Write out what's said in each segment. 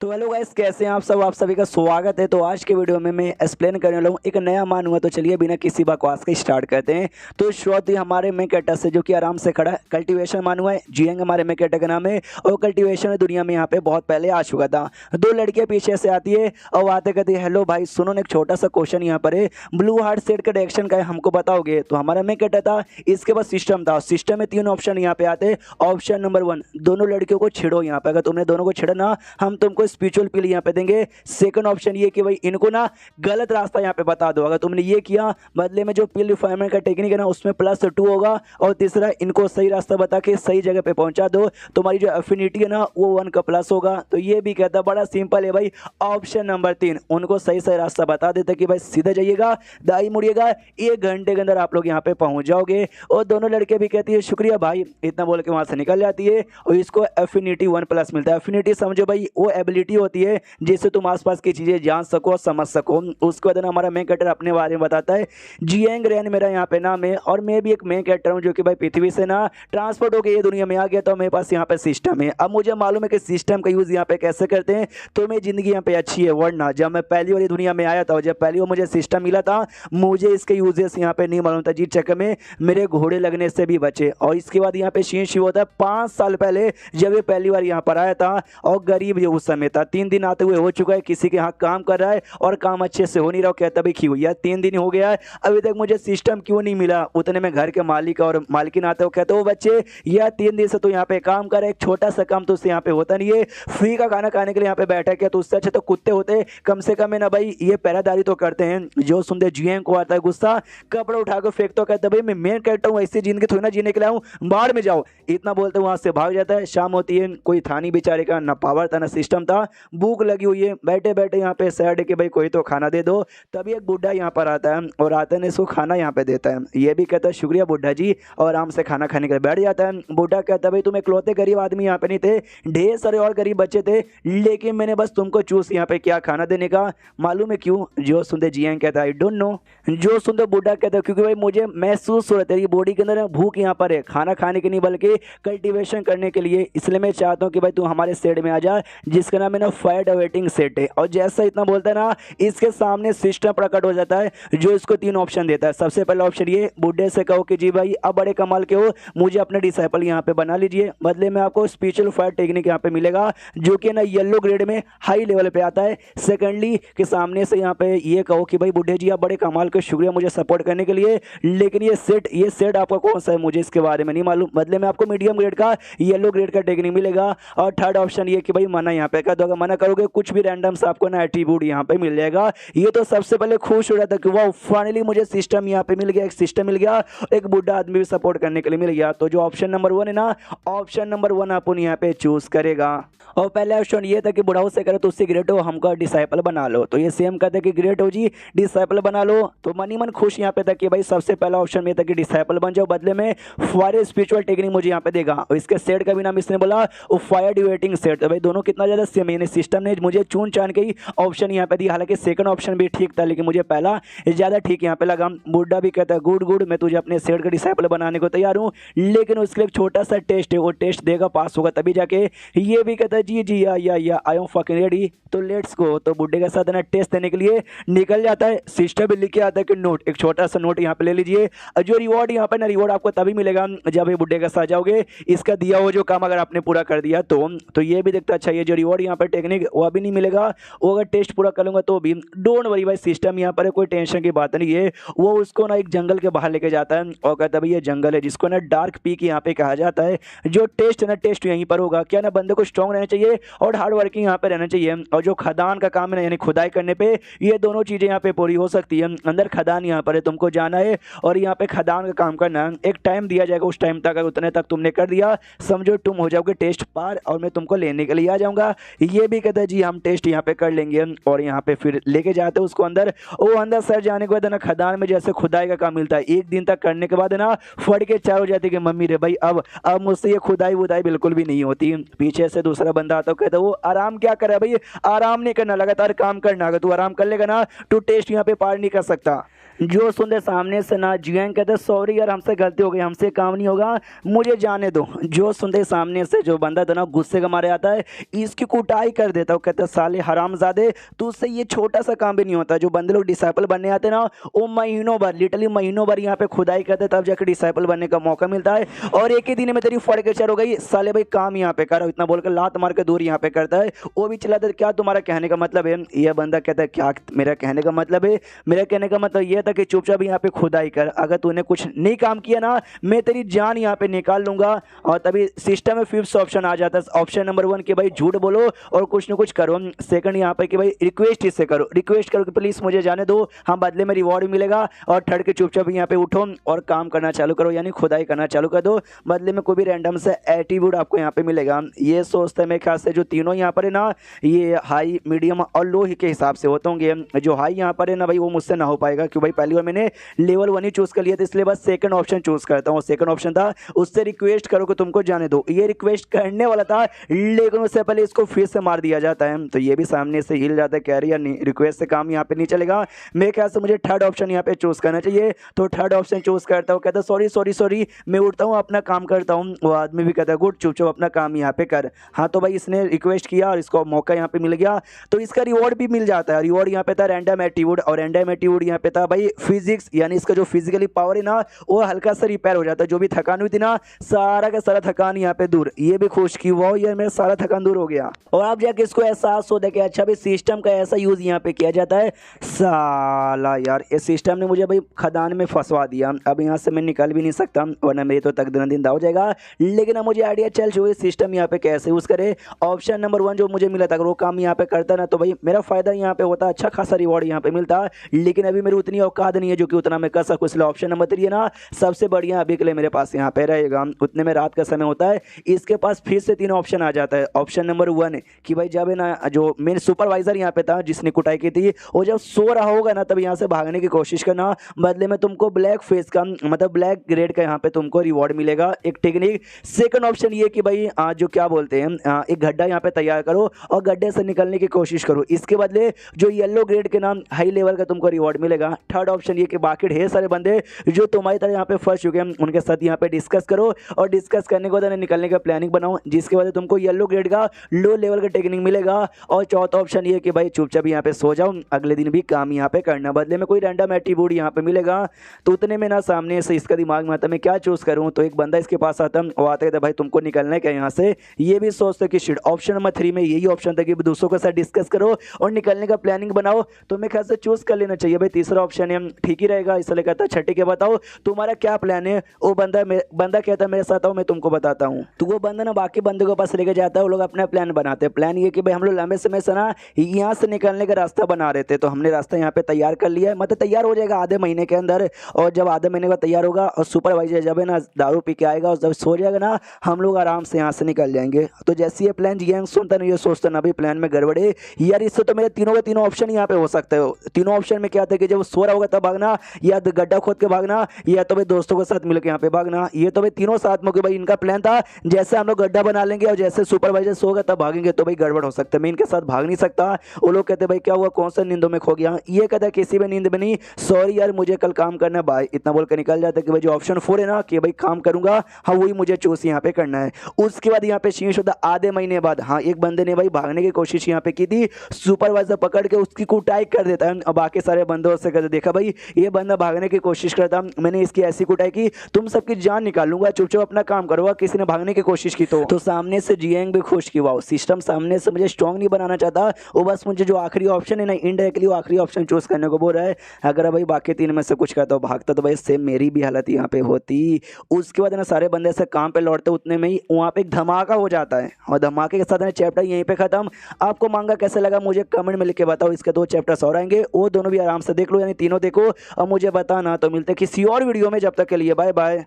तो hello guys, कैसे हैं आप सब। आप सभी का स्वागत है। तो आज के वीडियो में मैं एक्सप्लेन करने वाला हूँ एक नया मानूंगा। तो चलिए बिना किसी बकवास के स्टार्ट करते हैं। तो शुरुआत हमारे मेन कैरेक्टर से, जो कि आराम से खड़ा है। कल्टीवेशन मानूंगा है, जियंग हमारे मेन कैरेक्टर का नाम है। और कल्टीवेशन दुनिया में यहाँ पे बहुत पहले आ चुका था। दो लड़कियां पीछे से आती है और आते कहती है, हेलो भाई सुनो ना, एक छोटा सा क्वेश्चन यहाँ पर है, ब्लू हार्ट सेट का डायरेक्शन का है, हमको बताओगे। तो हमारा मेन कैरेक्टर था, इसके पास सिस्टम था। सिस्टम में तीन ऑप्शन यहाँ पे आते। ऑप्शन नंबर 1, दोनों लड़कियों को छेड़ो। यहाँ पे अगर तुमने दोनों को छेड़ा ना, हम तुमको स्पिरिचुअल पील यहाँ पे देंगे। सेकंड ऑप्शन ये कि भाई इनको ना गलत रास्ता यहाँ पे बता दो। अगर तुमने ये किया, बदले में जो पील रिफाइनमेंट का टेक्निक है ना, उसमें +2 होगा। और तीसरा, इनको सही रास्ता बता के सही जगह पे पहुंचा दो, तुम्हारी जो एफिनिटी है ना वो 1 का प्लस होगा। तो ये भी कहता बड़ा सिंपल है भाई। ऑप्शन नंबर 3, उनको सही सही रास्ता बता देते कि भाई सीधे जाइएगा, दाई मुड़िएगा, 1 घंटे के अंदर आप लोग यहाँ पे पहुंच जाओगे। और दोनों लड़के भी कहती है शुक्रिया भाई, इतना बोल के वहां से निकल जाती है। और इसको एफिनिटी 1+ मिलता है। एफिनिटी समझो भाई, वो एबिलिटी होती है जिससे तुम आसपास की चीजें जान सको, समझ सको। उसके बाद हमारा मेन कैरेक्टर अपने बारे में बताता है। जियांग रेन मेरा यहाँ पे नाम है, और मैं भी एक मेन कैरेक्टर हूँ जो कि भाई पृथ्वी से ना ट्रांसपोर्ट होकर ये दुनिया में आ गया। तो मेरे पास यहाँ पे सिस्टम है। अब मुझे मालूम है कि सिस्टम का यूज यहाँ पे कैसे करते हैं। तो मेरी जिंदगी यहाँ पे अच्छी है। वरना जब मैं पहली बार दुनिया में आया था, जब पहली बार मुझे सिस्टम मिला था, मुझे इसके यूजेस यहाँ पे नहीं मालूम था। जिस चक्कर में मेरे घोड़े लगने से भी बचे। और इसके बाद यहाँ पे सीन शुरू होता है 5 साल पहले, जब ये पहली बार यहाँ पर आया था। और गरीब जो उस समय था, 3 दिन आते हुए हो चुका है, किसी के यहाँ काम कर रहा है और काम अच्छे से हो नहीं रहा। कहता भाई क्यों यार, 3 दिन हो गया है, अभी तक मुझे सिस्टम क्यों नहीं मिला। उतने में घर के मालिक और मालकिन आते हो, कहते हो बच्चे यार 3 दिन से तो यहाँ पे काम कर रहा है, एक छोटा सा काम तो उससे यहाँ पे होता नहीं है, फ्री का खाना खाने के लिए यहाँ पे बैठा किया। तो उससे अच्छे तो कुत्ते होते, कम से कम है ना भाई, ये पहरादारी तो करते हैं। जो सुनते जियंग को आता है गुस्सा, कपड़ा उठा कर फेंक तो कहता भाई मैं मेन कैरेक्टर हूँ, ऐसी जिंदगी थोड़ी ना जीने के लिए आऊँ, बाहर में जाओ। इतना बोलते वहां से भाग जाता है। शाम होती है, कोई था नहीं बेचारे का, ना पावर था ना सिस्टम था, भूख लगी हुई है, बैठे बैठे यहाँ पे सैड कि भाई कोई तो खाना दे दो। तभी एक बुढ़ा यहाँ पर आता है और आते ने इसको खाना यहाँ पे देता है। ये भी कहता है शुक्रिया बुढ़ा जी, और आराम से खाना खाने के लिए बैठ जाता है। बुढ़ा कहता है भाई तुम इकलौते गरीब आदमी यहाँ पे नहीं थे, ढेर सारे और गरीब बच्चे थे, लेकिन मैंने बस तुमको चूज यहाँ पे क्या खाना देने का। मालूम है क्यों? जो सुनते जियांग कहता है आई डोंट नो। जो सुनते बुढ़ा कहता है क्योंकि भाई मुझे महसूस हो रहा है तेरी बॉडी के अंदर भूख यहाँ पर है, खाना खाने की नहीं बल्कि कल्टीवेशन करने के लिए। इसलिए मैं चाहता हूँ कि भाई तू हमारे सेट में आ जा, जिसका नाम है ना फायर अवेटिंग सेट है। और जैसा इतना बोलता है ना, इसके सामने सिस्टम प्रकट हो जाता है जो इसको 3 ऑप्शन देता है। सबसे पहला ऑप्शन ये, बुढ़े से कहो कि जी भाई अब बड़े कमाल के हो, मुझे अपने डिसाइपल यहाँ पे बना लीजिए, बदले में आपको स्पेशल फायर टेक्निक यहाँ पे मिलेगा, जो कि ना येलो ग्रेड में हाई लेवल पे आता है। सेकेंडली के सामने से यहाँ पे ये कहो कि भाई बुढ़े जी आप बड़े कमाल के, शुक्रिया मुझे सपोर्ट करने के लिए, लेकिन ये सेट आपका कौन सा है मुझे इसके बारे में नहीं मालूम, बदले में आपको मीडियम ग्रेड का येलो ग्रेड का टेक्निक मिलेगा। और थर्ड ऑप्शन ये कि भाई मना यहाँ पे कर दो, अगर मना करोगे कुछ भी रैंडम से आपको ना एट्रीब्यूट यहाँ पे मिल जाएगा। ये तो सबसे पहले खुश हो रहा था कि वाह फाइनली मुझे सिस्टम यहाँ पे मिल गया, एक सिस्टम मिल गया, एक बुढ़ा आदमी भी सपोर्ट करने के लिए मिल गया। तो जो ऑप्शन नंबर 1 है ना, ऑप्शन नंबर 1 अपन यहाँ पे चूज करेगा। और पहला ऑप्शन ये था कि बुढ़ाओ से करे तो उससे ग्रेट हो, हमको डिसाइपल बना लो। तो ये सेम कहते कि ग्रेट हो जी, डिसाइपल बना लो। तो मनी मन खुश यहाँ पे था कि भाई सबसे पहला ऑप्शन में था कि डिसाइपल बन जाओ, बदले में फायर स्पिरिचुअल टेक्निक मुझे यहाँ पे देगा। और इसके सेट का भी नाम इसने बोला वो फायर डिवेटिंग सेट। तो भाई दोनों कितना ज्यादा सेम है, सिस्टम ने मुझे चुन चान के ही ऑप्शन यहाँ पे दिया। हालांकि सेकंड ऑप्शन भी ठीक था, लेकिन मुझे पहला ज्यादा ठीक यहाँ पे लगा। बुड्ढा भी कहता है गुड गुड, मैं तुझे अपने सेट का डिसाइपल बनाने को तैयार हूँ, लेकिन उसके लिए एक छोटा सा टेस्ट है, वो टेस्ट देगा, पास होगा तभी जाके। ये भी कहता है जी जी या आई एम फकिंग रेडी, तो लेट्स गो। तो बुड्ढे के साथ ना टेस्ट देने के लिए निकल जाता है। सिस्टम भी लिखे आता है कि नोट, एक छोटा सा नोट यहाँ पे ले लीजिए। जो रिवॉर्ड यहाँ पे ना, रिवॉर्ड आपको तभी मिलेगा जब ये बुड्ढे के साथ जाओगे, इसका दिया हुआ जो काम अगर आपने पूरा कर दिया तो ये भी देखता अच्छा, ये जो रिवॉर्ड यहाँ पे टेक्निक वो अभी नहीं मिलेगा, वो अगर टेस्ट पूरा कर लूंगा तो भी। डोंट वरी भाई, सिस्टम यहाँ पर है, कोई टेंशन की बात नहीं है। वो उसको ना एक जंगल के बाहर लेके जाता है और कहता है भाई ये जंगल है जिसको ना डार्क पीक यहाँ पे कहा जाता है। जो टेस्ट है ना, टेस्ट यहीं पर होगा। क्या ना, बंदे को स्ट्रांग रहना चाहिए और हार्ड वर्किंग यहाँ पे रहना चाहिए। और जो खदान का काम है ना, यानी खुदाई करने पे, ये दोनों चीजें यहाँ पे पूरी हो सकती है। अंदर खदान यहाँ पर है, तुमको जाना है और यहाँ पे खदान का काम करना है। एक टाइम दिया जाएगा, उस टाइम तक अगर उतने तक तुमने कर दिया, समझो तुम हो जाओगे टेस्ट पार और मैं तुमको लेने के लिए आ जाऊंगा। ये भी कहता है जी हम टेस्ट यहाँ पे कर लेंगे। और यहाँ पे फिर लेके जाते हैं उसको अंदर। वो अंदर सर जाने के बाद ना, खदान में जैसे खुदाई का काम मिलता है, 1 दिन तक करने के बाद ना फट के चार हो जाती है कि मम्मी रे भाई अब मुझसे ये खुदाई वुदाई बिल्कुल भी नहीं होती। पीछे से दूसरा बंदा आता है, कहता है वो आराम क्या करे भाई, आराम नहीं करना, लगातार काम करना। अगर तू आराम कर लेगा ना, तू टेस्ट यहाँ पे पार नहीं कर सकता। जो सुनते सामने से ना जियांग कहते सॉरी यार हमसे गलती हो गई, हमसे काम नहीं होगा, मुझे जाने दो। जो सुनते सामने से जो बंदा था ना गुस्से का मारे आता है, इसकी कुटाई कर देता है। कहते साले हरामजादे, तुझसे ये छोटा सा काम भी नहीं होता। जो बंदे लोग डिसाइपल बनने आते ना वो महीनों भर, लिटरली महीनों भर यहाँ पे खुदाई करते तब जाकर डिसाइपल बनने का मौका मिलता है। और एक ही दिन में तेरी फड़ के चढ़ हो गई, साले भाई काम यहाँ पे करो, इतना बोलकर लात मार के दूर यहाँ पे करता है। वो भी चला था, क्या तुम्हारा कहने का मतलब है? यह बंदा कहता है क्या मेरा कहने का मतलब है? मेरा कहने का मतलब यह था कि चुपचाप यहाँ पे खुदाई कर, अगर तूने कुछ नहीं काम किया ना मैं तेरी जान यहाँ पे निकाल लूंगा। और तभी सिस्टम में फिफ्थ ऑप्शन आ जाता है। ऑप्शन नंबर 1 कि भाई झूठ बोलो और कुछ ना कुछ करो। सेकंड यहाँ पे कि भाई रिक्वेस्ट इससे करो, रिक्वेस्ट करो कि प्लीज मुझे जाने दो, हाँ बदले में रिवॉर्ड मिलेगा। और थर्ड के चुपचाप यहाँ पे उठो और काम करना चालू करो, यानी खुदाई करना चालू कर दो, बदले में कोई भी रैंडम से एटीट्यूड आपको यहाँ पे मिलेगा। ये सोचते हैं मेरे ख्याल से जो तीनों यहाँ पर है ना ये हाई मीडियम और लो के हिसाब से होते होंगे। जो हाई यहाँ पर है ना भाई वो मुझसे ना हो पाएगा, क्योंकि भाई पहली बार मैंने लेवल 1 ही चूज कर लिया था, इसलिए बस सेकंड ऑप्शन चूज करता हूँ। सेकंड ऑप्शन था उससे रिक्वेस्ट करो कि तुमको जाने दो, ये रिक्वेस्ट करने वाला था लेकिन उससे पहले इसको फिर से मार दिया जाता है। तो ये भी सामने से हिल जाता है, कह रही है रिक्वेस्ट से काम यहाँ पे नहीं चलेगा, मेरे ख्याल से मुझे थर्ड ऑप्शन यहाँ पे चूज करना चाहिए। तो थर्ड ऑप्शन चूज करता हूँ, कहता सॉरी सॉरी सॉरी, मैं उठता हूँ अपना काम करता हूँ। वो आदमी भी कहता है गुड, चुपचाप अपना काम यहाँ पे कर। हाँ तो भाई इसने रिक्वेस्ट किया और इसको मौका यहाँ पे मिल गया, तो इसका रिवॉर्ड भी मिल जाता है। रिवॉर्ड यहाँ पे था रैंडम एटीट्यूड, और रैंडम एटीट्यूड यहाँ पे था भाई फिजिक्स, यानी इसका जो फिजिकली पावर है ना वो हल्का सा रिपेयर हो जाता है। जो भी थकान हुई थी ना सारा का सारा थकान यहाँ पे दूर। ये भी खुश की वाह यार मेरा सारा थकान दूर हो गया। और आप जाके इसको एहसास होता है कि अच्छा भाई सिस्टम का ऐसा यूज यहाँ पे किया जाता है। साला यार इस सिस्टम ने मुझे भाई खदान में फंसवा दिया, अब यहाँ से मैं निकल भी नहीं सकता वरना मेरी तो तकदीर दिन हो जाएगा। लेकिन अब मुझे आइडिया चल चुका है सिस्टम यहाँ पे कैसे यूज करे। ऑप्शन नंबर 1 जो मुझे मिला था अगर वो काम यहाँ पे करता ना तो भाई मेरा फायदा यहाँ पे होता, अच्छा खासा रिवॉर्ड यहाँ पे मिलता। लेकिन अभी मेरी उतनी औकात नहीं है जो कि उतना मैं कर सकूँ, इसलिए ऑप्शन नंबर 3 है ना सबसे बढ़िया अभी के लिए मेरे पास यहाँ पे रहेगा। उतने में रात का समय होता है, इसके पास फिर से 3 ऑप्शन आ जाता है। ऑप्शन नंबर 1 कि भाई जब है ना जो मेन सुपरवाइजर यहाँ पे था जिसने कुटाई की थी वो जब सो रहा होगा ना तब यहाँ से भागने की कोशिश करना, बदले में तुमको ब्लैक फेस का मतलब ब्लैक ग्रेड का यहाँ पे तुमको रिवॉर्ड मिलेगा, एक टेक्निक। सेकंड ऑप्शन ये कि भाई जो क्या बोलते हैं एक गड्ढा यहाँ पे तैयार करो और गड्ढे से निकलने की कोशिश करो, इसके बदले जो येलो ग्रेड के नाम हाई लेवल का तुमको रिवॉर्ड मिलेगा। थर्ड ऑप्शन ये कि बाकी ढेर सारे बंदे जो तुम्हारी तरह यहाँ पे फंस चुके हैं उनके साथ यहाँ पे डिस्कस करो और डिस्कस करने के बाद निकलने का प्लानिंग बनाओ, जिसके बाद तुमको येलो ग्रेड का लो लेवल का टेक्निक मिलेगा। और चौथा ऑप्शन ये कि भाई चुपचाप यहाँ पे सो जाओ, अगले दिन भी काम यहाँ पे करना, बदले में कोई रैंडम एट्रीब्यूट यहाँ पे मिलेगा। तो उतने में ना सामने से इसका दिमाग में आता मैं क्या चूज करूँ, तो एक बंदा इसके पास आता वो आता कहता भाई तुमको निकलना है क्या यहाँ से। ये भी सोचते कि शिट ऑप्शन नंबर 3 में यही ऑप्शन था कि दूसरों के साथ डिस्कस करो और निकलने का प्लानिंग बनाओ, तो मैं ख्याल से चूज कर लेना चाहिए भाई तीसरा ऑप्शन है ठीक ही रहेगा। इसलिए कहता छठी के बताओ तुम्हारा क्या प्लान है। वो बंदा कहता है मेरे साथ आओ मैं तुमको बताता हूँ। तो वो बंदा ना बाकी बंदों के पास लेके जाता है, वो लोग अपना प्लान बनाते हैं। प्लान ये कि भाई हम लोग लंबे समय से ना यहाँ से निकलने का रास्ता बना रहे थे, तो हमने रास्ता यहाँ पे तैयार कर लिया है, मतलब तैयार हो जाएगा आधे महीने के अंदर। और जब आधे महीने बाद तैयार होगा और सुपरवाइजर जब है ना दारू पी के आएगा और जब सो जाएगा ना हम लोग आराम से यहाँ से निकल जाएंगे। तो जैसे ये प्लान जियांग सुनता नहीं ये सोचता ना भाई प्लान में गड़बड़े यार, इससे तो मेरे तीनों के तीनों ऑप्शन यहाँ पे हो सकते हो। तीनों ऑप्शन में क्या था कि जब सो रहा होगा तब भागना, या तो गड्ढा खोद के भागना, या तो भाई दोस्तों के साथ मिलकर यहाँ पे भागना। ये तो भाई तीनों साथ में भाई इनका प्लान था जैसे हम लोग गड्ढा बना लेंगे और जैसे सुपरवाइजर सोगा तब भागेंगे, तो भाई गड़बड़ हो सकता है, मैं इनके साथ भाग नहीं सकता। वो लोग कहते भाई क्या हुआ कौन सा नींदों में खो गया, ये कहता किसी भी नींद में नहीं, सॉरी यार मुझे कल काम करना है भाई, इतना बोल कर निकल जाता है कि भाई जो ऑप्शन 4 है ना कि भाई काम करूंगा हाँ वही मुझे चूज यहाँ पे करना है। उसके बाद यहाँ पे शीश होता आधे महीने बाद हाँ एक बंदे ने भाई भागने की कोशिश यहाँ पे की थी, सुपरवाइजर पकड़ के उसकी कुटाई कर देता है और बाकी सारे बंदों से कहते देखा भाई ये बंदा भागने की कोशिश करता, मैंने इसकी ऐसी कुटाई की तुम सबकी जान निकाल लूंगा, चुपचाप अपना काम करो, किसी ने भागने की कोशिश की तो सामने से जियांग भी खुश की वाओ सिस्टम सामने से मुझे स्ट्रॉन्ग नहीं बनाना चाहता, वो बस मुझे जो आखिरी ऑप्शन है ना इनडायरेक्टली वो आखिरी ऑप्शन चूज करने को बोल रहा है। अगर भाई बाकी 3 में से कुछ करता हो भागता तो भाई सेम मेरी भी हालत यहाँ पे होती। उसके बाद ना सारे बंदे से काम पे लौटते उतने में ही वहाँ पे एक धमाका हो जाता है और धमाके के साथ ना चैप्टर यहीं पे खत्म। आपको मांगा कैसे लगा मुझे कमेंट में लिख के बताओ, इसके 2 चैप्टर्स और आएंगे वो दोनों भी आराम से देख लो, यानी तीनों देखो और मुझे बताना। तो मिलते किसी और वीडियो में, जब तक के लिए बाय बाय।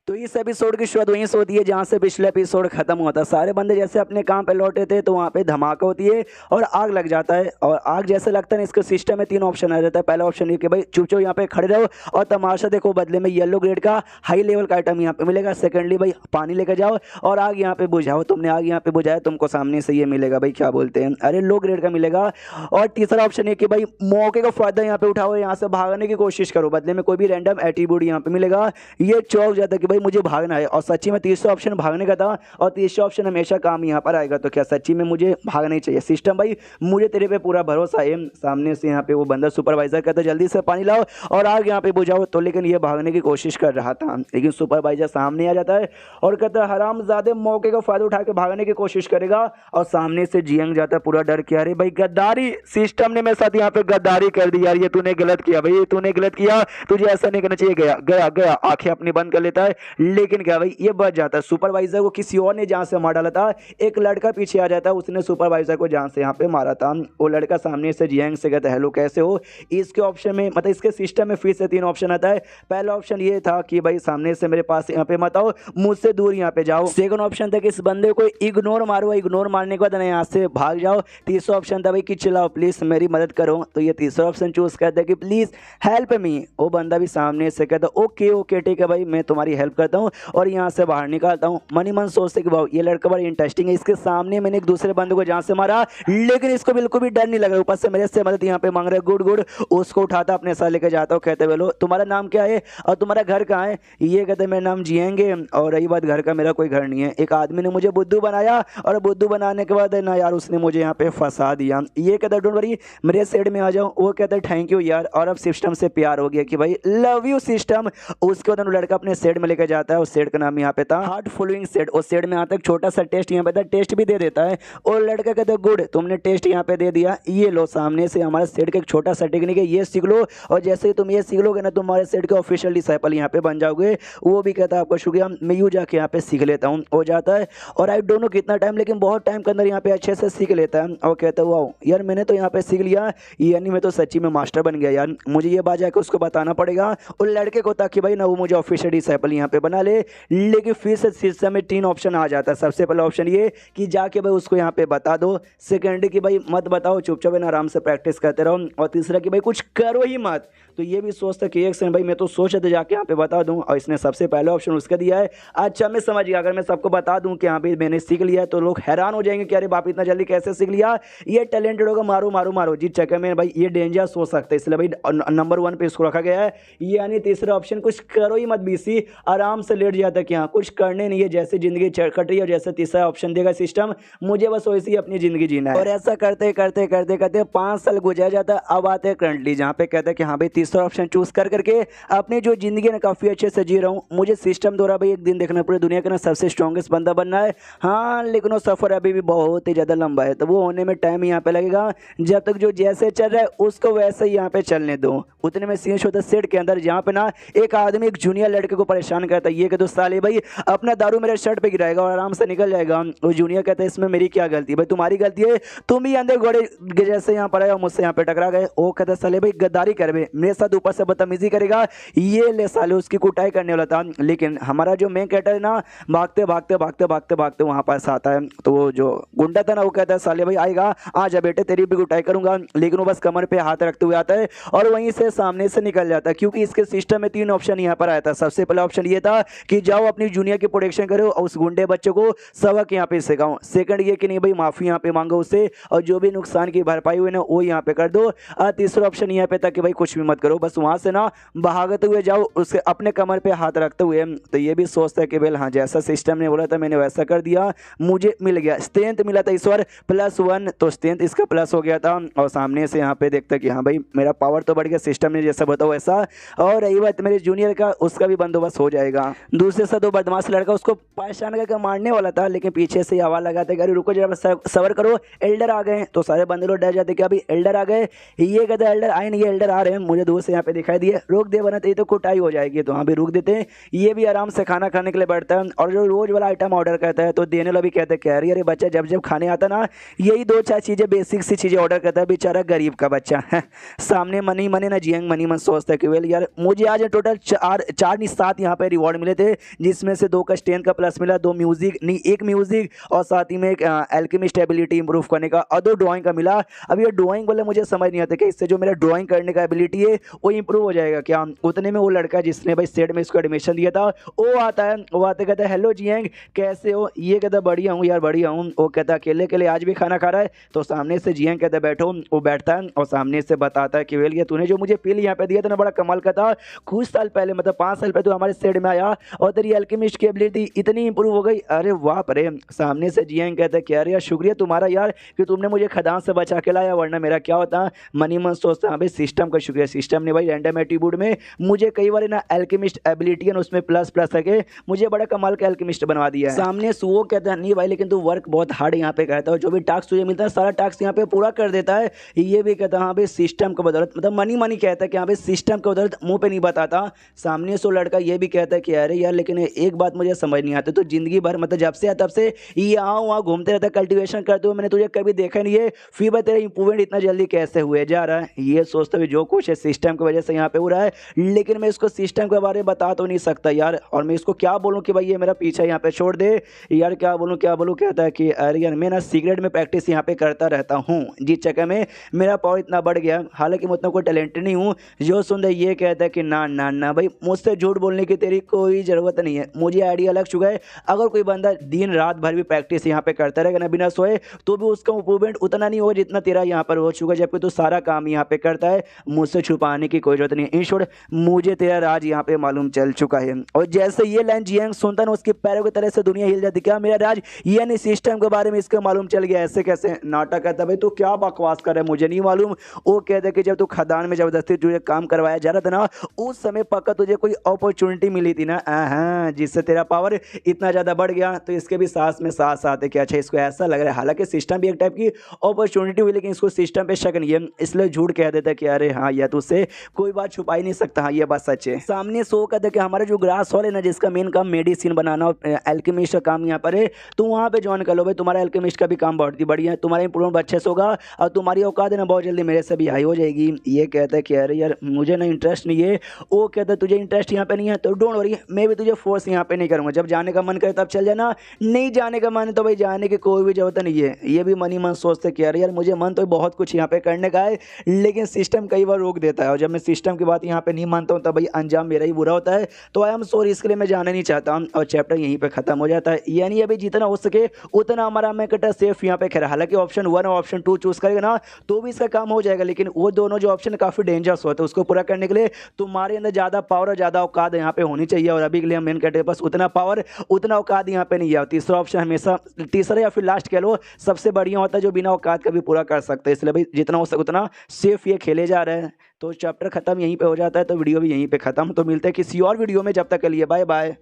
तो इस एपिसोड की शुरुआत वहीं से होती है जहाँ से पिछले एपिसोड खत्म हुआ था। सारे बंदे जैसे अपने काम पे लौटे थे तो वहाँ पे धमाका होती है और आग लग जाता है। और आग जैसे लगता है ना, इसके सिस्टम में 3 ऑप्शन आ जाता है। पहला ऑप्शन ये कि भाई चुप यहाँ पे खड़े रहो और तमाशा देखो, बदले में येलो ग्रेड का हाई लेवल का आइटम यहाँ पे मिलेगा। सेकेंडली भाई पानी लेकर जाओ और आग यहाँ पे बुझाओ। तुमने आग यहाँ पे बुझाया, तुमको सामने से ये मिलेगा भाई, क्या बोलते हैं, अरे लो ग्रेड का मिलेगा। और तीसरा ऑप्शन है कि भाई मौके का फायदा यहाँ पे उठाओ, यहाँ से भागने की कोशिश करो, बदले में कोई भी रैंडम एट्रीब्यूट यहाँ पे मिलेगा। ये चौक जाता है कि भाई मुझे भागना है। और सच्ची में तीसरा ऑप्शन भागने का था और तीसरा ऑप्शन हमेशा काम यहाँ पर आएगा। तो क्या सच्ची में मुझे भागना ही चाहिए? सिस्टम भाई मुझे तेरे पे पूरा भरोसा है। सामने से यहाँ पे वो बंदा सुपरवाइजर कहता जल्दी से पानी लाओ और आग यहाँ पे बुझाओ। तो लेकिन ये भागने की कोशिश कर रहा था, लेकिन सुपरवाइजर सामने आ जाता है और कहता है हरामजादे मौके का फायदा उठा के भागने की कोशिश करेगा। और सामने से जियंग जाता है पूरा डर के, अरे भाई गद्दारी, सिस्टम ने मेरे साथ यहाँ पे गद्दारी कर दी यार, ये तूने गलत किया भाई, तूने गलत किया, तुझे ऐसा नहीं करना चाहिए। गया गया गया आंखें अपनी बंद कर लेता है, लेकिन क्या भाई ये बच जाता है। सुपरवाइजर को किसी और ने जहां से मार डाला था, एक लड़का पीछे आ जाता है, उसने सुपरवाइजर को जहां से यहाँ पे मारा था। वो लड़का सामने से जियांग से कहता है हेलो कैसे हो। इसके ऑप्शन में मतलब इसके सिस्टम में फिर से 3 ऑप्शन आता है। पहला ऑप्शन ये था कि भाई सामने से मेरे पास यहाँ पे मत आओ, मुझसे दूर यहाँ पे जाओ। सेकंड ऑप्शन था कि इस बंदे को इग्नोर मारो, इग्नोर मारने के बाद यहाँ से भाग जाओ। तीसरा ऑप्शन था भाई कि चिल्लाओ प्लीज मेरी मदद करो। तो ये तीसरा ऑप्शन चूज करता है कि प्लीज हेल्प मी। वो बंदा भी सामने से कहता ओके ओके ठीक है भाई, मैं तुम्हारी हेल्प करता हूँ और यहाँ से बाहर निकालता हूँ। मनी मन सोचते कि वाह ये लड़का बड़ा इंटरेस्टिंग है, इसके सामने मैंने एक दूसरे बंदे को जहाँ से मारा, लेकिन इसको बिल्कुल भी डर नहीं लग रहा, ऊपर से मेरे से मदद यहाँ पे मांग रहा है। Good good. उसको उठाता अपने साथ लेकर जाता हूँ, कहते बोलो तुम्हारा नाम क्या है और तुम्हारा घर कहाँ है। ये कहते मेरा नाम जिएंगे और रही बात घर का, मेरा कोई घर नहीं है। एक आदमी ने मुझे बुद्धू बनाया और बुद्धू बनाने के बाद ना यार उसने मुझे यहाँ पे फंसा दिया। ये कहता डोंट वरी मेरे साइड में आ जाओ। वो कहता है थैंक यू यार, और अब सिस्टम से प्यार हो गया कि भाई लव यू सिस्टम। उसके बाद लड़का अपने सेट में लेकर जाता है, उस सेट का नाम यहाँ पे था हार्ट फॉलोइंग सेट। उस सेट में आता है छोटा सा टेस्ट यहाँ पे था, टेस्ट भी दे देता है और लड़का कहता है गुड तुमने टेस्ट यहाँ पे दे दिया, ये लो सामने से हमारे सेट का एक छोटा सा टेक्निक है, ये सीख लो और जैसे ही तुम ये सीख लोगे ना तुम्हारे सेट के ऑफिशियल डिसाइपल यहाँ पे बन जाओगे। वो भी कहता है आपका शुक्रिया, मैं यूँ जाके यहाँ पे सीख लेता हूँ। हो जाता है और आई डोंट नो कितना टाइम, लेकिन बहुत टाइम के अंदर यहाँ पे अच्छे से सीख लेता है और कहता है वाह यार मैंने तो यहाँ पे सीख लिया, यानी मैं तो सच्ची में मास्टर बन गया यार, मुझे ये बात जाकर उसको बताना पड़ेगा उन लड़के को ताकि भाई ना वो मुझे ऑफिशियल डिसाइपल यहाँ पे बना ले। लेकिन फिर से सिस्टम में 3 ऑप्शन आ जाता है। सबसे पहला ऑप्शन ये कि जाके भाई उसको यहाँ पे बता दो। सेकेंड कि भाई मत बताओ, चुपचाप ना आराम से प्रैक्टिस करते रहो। और तीसरा कि भाई कुछ करो ही मत। तो ये भी सोचता कि एक सेकंड भाई मैं तो सोच रहा था जाके यहाँ पे बता दूं, और इसने सबसे पहला ऑप्शन उसका दिया है। अच्छा मैं समझ गया, अगर मैं सबको बता दूं कि यहाँ पे मैंने सीख लिया तो लोग हैरान हो जाएंगे कि अरे बाप इतना जल्दी कैसे सीख लिया, ये टैलेंटेड होगा, मारो मारो मारो। जिस चक्कर में भाई ये डेंजरस हो सकता है, इसलिए भाई नंबर 1 पे इसको रखा गया है। यानी तीसरा ऑप्शन कुछ करो ही मत, बीसी आराम से लेट जाता कि हाँ कुछ करने नहीं है, जैसे जिंदगी कट रही है, जैसे तीसरा ऑप्शन देगा सिस्टम, मुझे बस वैसे ही अपनी जिंदगी जीना है। और ऐसा करते करते करते करते 5 साल गुजर जाता है। अब आते हैं करंटली, जहाँ पे कहते हैं कि हाँ भाई तीसरा ऑप्शन चूज कर करके अपनी जो जिंदगी है ना काफी अच्छे से जी रहा हूँ। मुझे सिस्टम द्वारा भाई एक दिन देखना पूरी दुनिया का ना सबसे स्ट्रॉन्गेस्ट बंदा बनना है। हाँ लेकिन वो सफर अभी भी बहुत ही ज्यादा लंबा है, तो वो होने में टाइम यहाँ पे लगेगा। जब तक जो जैसे चल रहा है उसको वैसे ही यहाँ पे चलने दो। उतने में सीन होता है सेट के अंदर, जहाँ पे ना एक आदमी एक जूनियर लड़के को परेशान करता है। ये कि तो साले भाई अपना दारू मेरे शर्ट पे गिराएगा और आराम से निकल जाएगा। वो जूनियर कहता है इसमें मेरी क्या गलती, भाई तुम्हारी गलती है, तुम ही अंधे घोड़े जैसे यहाँ पर आए और मुझसे यहाँ पे टकरा गए। वो कहता है साले भाई गद्दारी कर मेरे साथ, ऊपर से बदतमीजी करेगा, ये ले साले उसकी कुटाई करने वाला था। लेकिन हमारा जो मेन कैरेक्टर है ना भागते भागते भागते भागते भागते वहां पास आता है। तो वो जो गुंडा था ना वो कहता है साले भाई आएगा, आ जा बेटे तेरी भी कुटाई करूंगा। लेकिन वो बस कमर पे हाथ रखते हुए आता है और वहीं से सामने से निकल जाता है, क्योंकि इसके सिस्टम में 3 ऑप्शन यहाँ पर आया था। सबसे पहला ऑप्शन ये था कि जाओ अपनी जूनियर की प्रोटेक्शन करो और उस गुंडे बच्चे को सबक यहाँ पे सिखाओ। सेकंड ये कि नहीं भाई माफी यहाँ पे मांगो उससे और जो भी नुकसान की भरपाई हुई ना वो यहाँ पे कर दो। और तीसरा ऑप्शन यहाँ पे था कि भाई कुछ भी मत करो, बस वहां से ना भागते हुए जाओ उसके अपने कमर पे हाथ रखते हुए। तो ये भी सोचता है कि भाई हाँ जैसा सिस्टम ने बोला था मैंने वैसा कर दिया, मुझे मिल गया स्ट्रेंथ मिला था इस बार +1, तो स्ट्रेंथ इसका प्लस हो गया था। और सामने से यहाँ पे देखता कि हाँ भाई मेरा पावर तो बढ़ गया, सिस्टम ने जैसा बताओ वैसा। और रही बात मेरे जूनियर का, उसका भी बंदोबस्त हो जाएगा। दूसरे से 2 बदमाश लड़का उसको परेशान करके मारने वाला था, लेकिन पीछे से आवाज लगाते अरे रुको जरा सबर करो, एल्डर आ गए। तो सारे बंदे लोग डर जाते कि अभी एल्डर आ गए। ये कहते एल्डर आए नहीं, एल्डर आ रहे हैं, मुझे दूर से यहाँ पे दिखाई दिए, रोक दे वरना तो कुटाई हो जाएगी। तो वहाँ भी रुक देते हैं। ये भी आराम से खाना खाने के लिए बैठता है और जो रोज वाला आइटम ऑर्डर करता है तो देने वाला भी कहते हैं अरे अरे बच्चा जब जब खाने आता ना यही 2-4 चीजें बेसिक सी चीजें ऑर्डर करता है, बेचारा गरीब का बच्चा है। सामने मनी मने ना जियंग मनी मन सोचता है कि वेल यार मुझे आज टोटल 4 नहीं 7 यहाँ पे रिवॉर्ड मिले थे, जिसमें से 2 का स्ट्रेंथ का प्लस मिला, 2 म्यूजिक नहीं 1 म्यूजिक और साथ ही में एक एल्केमिस्ट एबिलिटी इंप्रूव करने का और 2 ड्राइंग का मिला। अब ये ड्राइंग वाले मुझे समझ नहीं आता कि इससे जो मेरा ड्राइंग करने का एबिलिटी है वो इंप्रूव हो जाएगा क्या। उतने में वो लड़का जिसने भाई सेट में इसको एडमिशन दिया था वो आता है, वो आते कहता है हेलो जियांग कैसे हो, ये कहता बढ़िया हूँ यार बढ़िया हूँ। वो कहता अकेले अकेले आज भी खाना खा रहा है, तो सामने से जियांग कहता बैठो, वो बैठता है और सामने से बताता है कि वेल ये तूने जो मुझे पील यहाँ पे दिया था ना बड़ा कमाल का था, कुछ साल पहले मतलब 5 साल पहले तो हमारे सेट में आया और तेरी एल्केमिस्ट की एबिलिटी इतनी इंप्रूव हो गई। अरे वाह परे, सामने से जियांग कहता है कि अरे यार शुक्रिया तुम्हारा यार कि तुमने मुझे खदान से बचा के लाया, वरना मेरा क्या होता। मनी मन सोचता हाँ भाई सिस्टम का शुक्रिया, सिस्टम ने भाई रैंडम एट्रीब्यूट में मुझे कई बार ना एल्केमिस्ट एबिलिटी है उसमें प्लस प्लस है मुझे बड़ा कमाल का एल्केमिस्ट बनवा दिया है। सामने सुओ कहता है नहीं भाई लेकिन तू वर्क बहुत हार्ड यहाँ पे करता है, जो भी टास्क तुझे मिलता है सारा टास्क यहाँ पे पूरा कर देता है। ये भी कहता है हाँ भाई सिस्टम की बदौलत, मतलब मनी मनी कहता है कि हाँ भाई सिस्टम की बदौलत, मुंह पे नहीं बताता। सामने से लड़का ये भी कहता है कि अरे यार लेकिन एक बात मुझे समझ नहीं आती, तो जिंदगी भर मतलब जब से तब से यहाँ वहाँ घूमते रहता कल्टिवेशन करते हुए, मैंने तुझे कभी देखा नहीं है, फिर भाई तेरा इंप्रूवमेंट इतना जल्दी कैसे हुए जा रहा है। ये सोचते हुए जो कुछ है सिस्टम की वजह से यहाँ पे हो रहा है, लेकिन मैं इसको सिस्टम के बारे में बता तो नहीं सकता यार, और मैं इसको क्या बोलूँ कि भाई ये मेरा पीछा यहाँ पे छोड़ दे यार, क्या बोलूँ क्या बोलूँ। कहता है कि अरे यार मैं ना सिगरेट में प्रैक्टिस यहाँ पे करता रहता हूँ, जिस चक्कर में मेरा पावर इतना बढ़ गया, हालांकि मैं उतना कोई टैलेंटेड नहीं हूँ। जो सुन रहे ये कहता है कि ना ना ना भाई मुझसे झूठ बोलने की तेरी कोई ज़रूरत नहीं है, मुझे आइडिया लग चुका है। अगर कोई बंदा दिन रात भर भी प्रैक्टिस यहाँ पे करता रहेगा ना बिना सोए, तो भी उसका इंप्रूवमेंट उतना नहीं होगा जितना तेरा यहाँ पर हो चुका है, जबकि तू सारा काम यहाँ पे करता है, मुझसे छुपाने की कोई जरूरत नहीं है। इन शॉर्ट मुझे तेरा राज यहाँ पे मालूम चल चुका है। और जैसे ये लाइन जियांग सुनता ना उसके पैरों की तरह से दुनिया हिल जाती, क्या मेरा राज यानी सिस्टम के बारे में इसको मालूम चल गया, ऐसे कैसे। नाटक कहता भाई तू क्या बकवास कर रहा है, मुझे नहीं मालूम। वो कहता कि जब तू खदान में जबरदस्ती तुझे काम करवाया जा रहा था ना, उस समय पक्का तुझे कोई अपॉर्चुनिटी मिली थी ना, हाँ जिससे तेरा पावर इतना ज़्यादा बढ़ गया। तो इसके भी सांस में सांस आते कि अच्छा इसको ऐसा लग रहा है, हालांकि सिस्टम भी एक टाइप की अपॉर्चुनिटी हुई, लेकिन इसको सिस्टम पे शक नहीं है, इसलिए झूठ कह देता कि अरे हाँ या तुझसे कोई बात छुपा ही नहीं सकता, हाँ ये बात सच है। सामने सो कहता कि हमारा जो ग्रास हॉल है ना, जिसका मेन काम मेडिसिन बनाना और एल्केमिस्ट का काम यहाँ पर है, तो वहाँ पे ज्वाइन कर लो भाई, तुम्हारा एल्केमिस्ट का भी काम बहुत ही बढ़िया है, तुम्हारा इंप्रूवमेंट अच्छे से होगा और तुम्हारी औकात है ना बहुत जल्दी मेरे से भी हाई हो जाएगी। ये कहता है कि अरे यार मुझे ना इंटरेस्ट नहीं है। वो कहता है तुझे इंटरेस्ट यहाँ पे नहीं है तो डोंट वरी, मैं भी तुझे फोर्स यहाँ पे नहीं करूँगा, जब जाने का मन करे तब चल जाना, नहीं जाने का मन है तो भाई जाने की कोई भी जरूरत नहीं है। ये भी मन ही मन सोचते कि अरे यार मुझे मन तो बहुत कुछ यहाँ पे करने का है, लेकिन सिस्टम कई बार रोक देता है, और जब मैं सिस्टम की बात यहाँ पे नहीं मानता हूँ तब भाई अंजाम मेरा ही बुरा होता है। तो आई एम सॉरी, इसके लिए मैं जाना नहीं चाहता हूँ, और चैप्टर यहीं पे खत्म हो जाता है। यानी अभी जितना हो सके उतना हमारा मैं कहता सेफ यहाँ पे खेला, हालांकि ऑप्शन 1 और ऑप्शन 2 चूज करेगा ना तो भी इसका काम हो जाएगा, लेकिन वो दोनों जो ऑप्शन काफी डेंजरस होते हैं, उसको पूरा करने के लिए तुम्हारे अंदर ज्यादा पावर और ज्यादा औकात यहाँ पे होनी चाहिए, और अभी के लिए मेन कहते बस उतना पावर उतना औकात यहाँ पे नहीं है। तीसरा ऑप्शन हमेशा, तीसरा या फिर लास्ट कह लो, सबसे बढ़िया होता है जो बिना औकात का भी पूरा कर सकते हैं, इसलिए भाई जितना हो सके उतना सेफ ये खेले जा रहे हैं। तो चैप्टर खत्म यहीं पे हो जाता है, तो वीडियो भी यहीं पे खत्म। तो मिलते हैं किसी और वीडियो में, जब तक के लिए बाय बाय।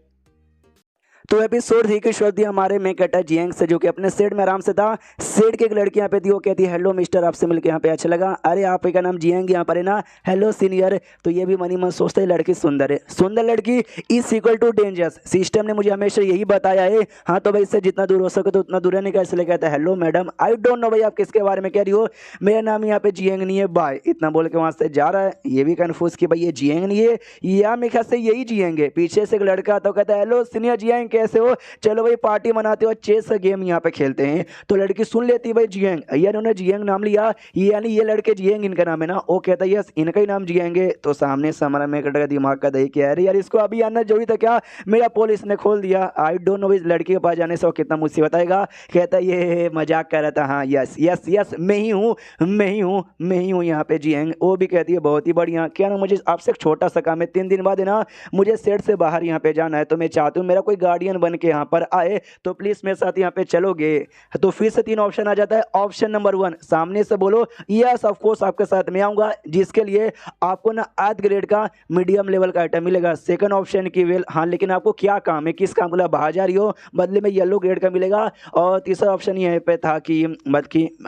तो एपिसोड थी कि श्रुति हमारे में कटा जियांग से, जो कि अपने सेट में आराम से था। सेट की एक लड़की यहाँ पे थी, वो कहती है हेलो मिस्टर, आपसे मिलकर यहाँ पे अच्छा लगा। अरे आप का नाम जियांग यहाँ पर है ना, हेलो सीनियर। तो ये भी मनी मन सोचते है लड़की सुंदर है, सुंदर लड़की is equal to dangerous, system ने मुझे हमेशा यही बताया है। हाँ तो भाई इससे जितना दूर हो सके तो उतना दूर रहने का, इसलिए कहता है hello madam. I don't know भाई आप किसके बारे में कह रही हो, मेरा नाम यहाँ पे जियांग नहीं है, बाय। इतना बोल के वहाँ से जा रहा है। ये भी कन्फ्यूज कि भाई ये जियांग नहीं है या मेरे ख्याल से यही जियांग है। पीछे से एक लड़का आता, कहता है हेलो सीनियर जियांग कैसे हो, चलो भाई पार्टी मनाते हो, चेस का गेम यहाँ पे खेलते हैं। तो लड़की सुन लेती भाई जियांग, यार उन्होंने जियांग नाम लिया, यानी ये लड़के जियांग इनका नाम है ना। वो कहता है यस इनका ही नाम जियांग है। तो सामने से हमारा मेकट का दिमाग का दही क्या है, यार इसको अभी आना जरूरी था क्या, मेरा पुलिस ने खोल दिया। आई डोंट नो इस लड़की के पास जाने से वो कितना मुझसे बताएगा। कहता है ये मजाक कर रहा था, हाँ यस यस यस मैं ही हूँ मैं ही हूँ मैं ही हूँ यहाँ पे जियांग। वो भी कहती है बहुत ही बढ़िया, क्या ना मुझे आपसे एक छोटा सा काम है, 3 दिन बाद है ना मुझे सेट से बाहर यहाँ पे जाना है, तो मैं चाहती हूँ मेरा कोई गार्डियन बन के यहाँ पर आए, तो प्लीज मेरे साथ यहाँ पे चलोगे। तो फिर से 3 ऑप्शन आ जाता है। ऑप्शन नंबर 1 सामने से बोलो यस ऑफ कोर्स आपके साथ मैं आऊंगा, जिसके लिए आपको ना 8 ग्रेड का मीडियम लेवल का आइटम मिलेगा। सेकंड ऑप्शन की वेल हाँ लेकिन आपको क्या काम है, किस काम के लिए बाहर जा रही हो, बदले में येलो ग्रेड का मिलेगा। और तीसरा ऑप्शन ये पे था कि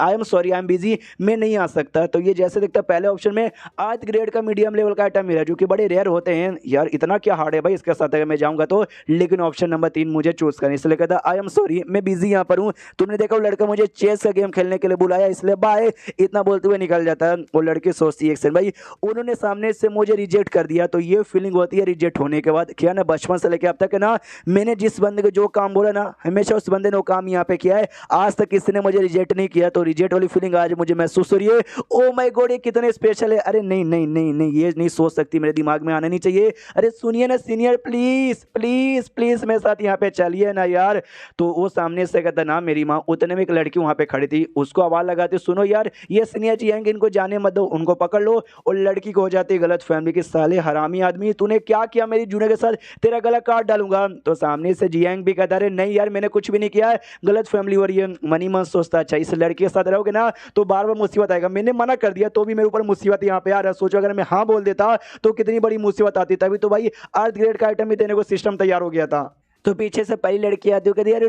I am sorry I am busy, मैं नहीं आ सकता। तो ये जैसे दिखता पहले ऑप्शन में 8 ग्रेड का मीडियम लेवल का आइटम मिला, जो कि बड़े रेयर होते हैं यार, इतना क्या हार्ड है भाई इसके साथ अगर मैं जाऊंगा तो। लेकिन ऑप्शन नंबर नंबर 3 मुझे चूज करना, इसलिए कहता आई एम सॉरी मैं बिजी यहाँ पर हूँ, तुमने देखा वो लड़का मुझे चेस का गेम खेलने के लिए बुलाया इसलिए बाय, इतना बोलते हुए निकल जाता है। वो लड़की सोचती है एक सेकंड भाई उन्होंने सामने से मुझे रिजेक्ट कर दिया, तो ये फीलिंग होती है रिजेक्ट होने के बाद। क्या ना बचपन से लेकर अब तक है ना, मैंने जिस बंदे को जो काम बोला ना हमेशा उस बंदे ने वो काम यहाँ पे किया है, आज तक किसी ने मुझे रिजेक्ट नहीं किया, तो रिजेक्ट वाली फीलिंग आज मुझे महसूस हो रही है। ओ माय गॉड ये कितने स्पेशल है। अरे नहीं नहीं नहीं नहीं ये नहीं सोच सकती, मेरे दिमाग में आना नहीं चाहिए। अरे सुनिए ना सीनियर प्लीज प्लीज प्लीज मेरे साथ यहाँ पे चलिए ना यार। तो वो सामने से कहता ना मेरी माँ, उतने में एक लड़की वहाँ पे खड़ी थी, उसको आवाज लगाते सुनो यार ये सीनियर जी आएंगे इनको जाने मत दो, उनको पकड़ लो। और लड़की को हो जाती है गलत फैमिली की, साले हरामी आदमी तूने क्या किया मेरी जूनियर के साथ, तेरा गला काट डालूंगा। तो सामने से जियांग भी कहता अरे नहीं यार मैंने कुछ भी नहीं किया है, गलत फैमिली हो रही है। मनी मन सोचता अच्छा इस लड़की के साथ रहोगे ना तो बार बार मुसीबत आएगा, मैंने मना कर दिया तो भी मेरे ऊपर मुसीबत यहाँ पे आ रहा है। सोचो अगर मैं हाँ बोल देता तो कितनी बड़ी मुसीबत आती, तभी तो भाई अर्थ ग्रेड का आइटम भी देने को सिस्टम तैयार हो गया था। तो पीछे से पहली लड़की आती है कहती अरे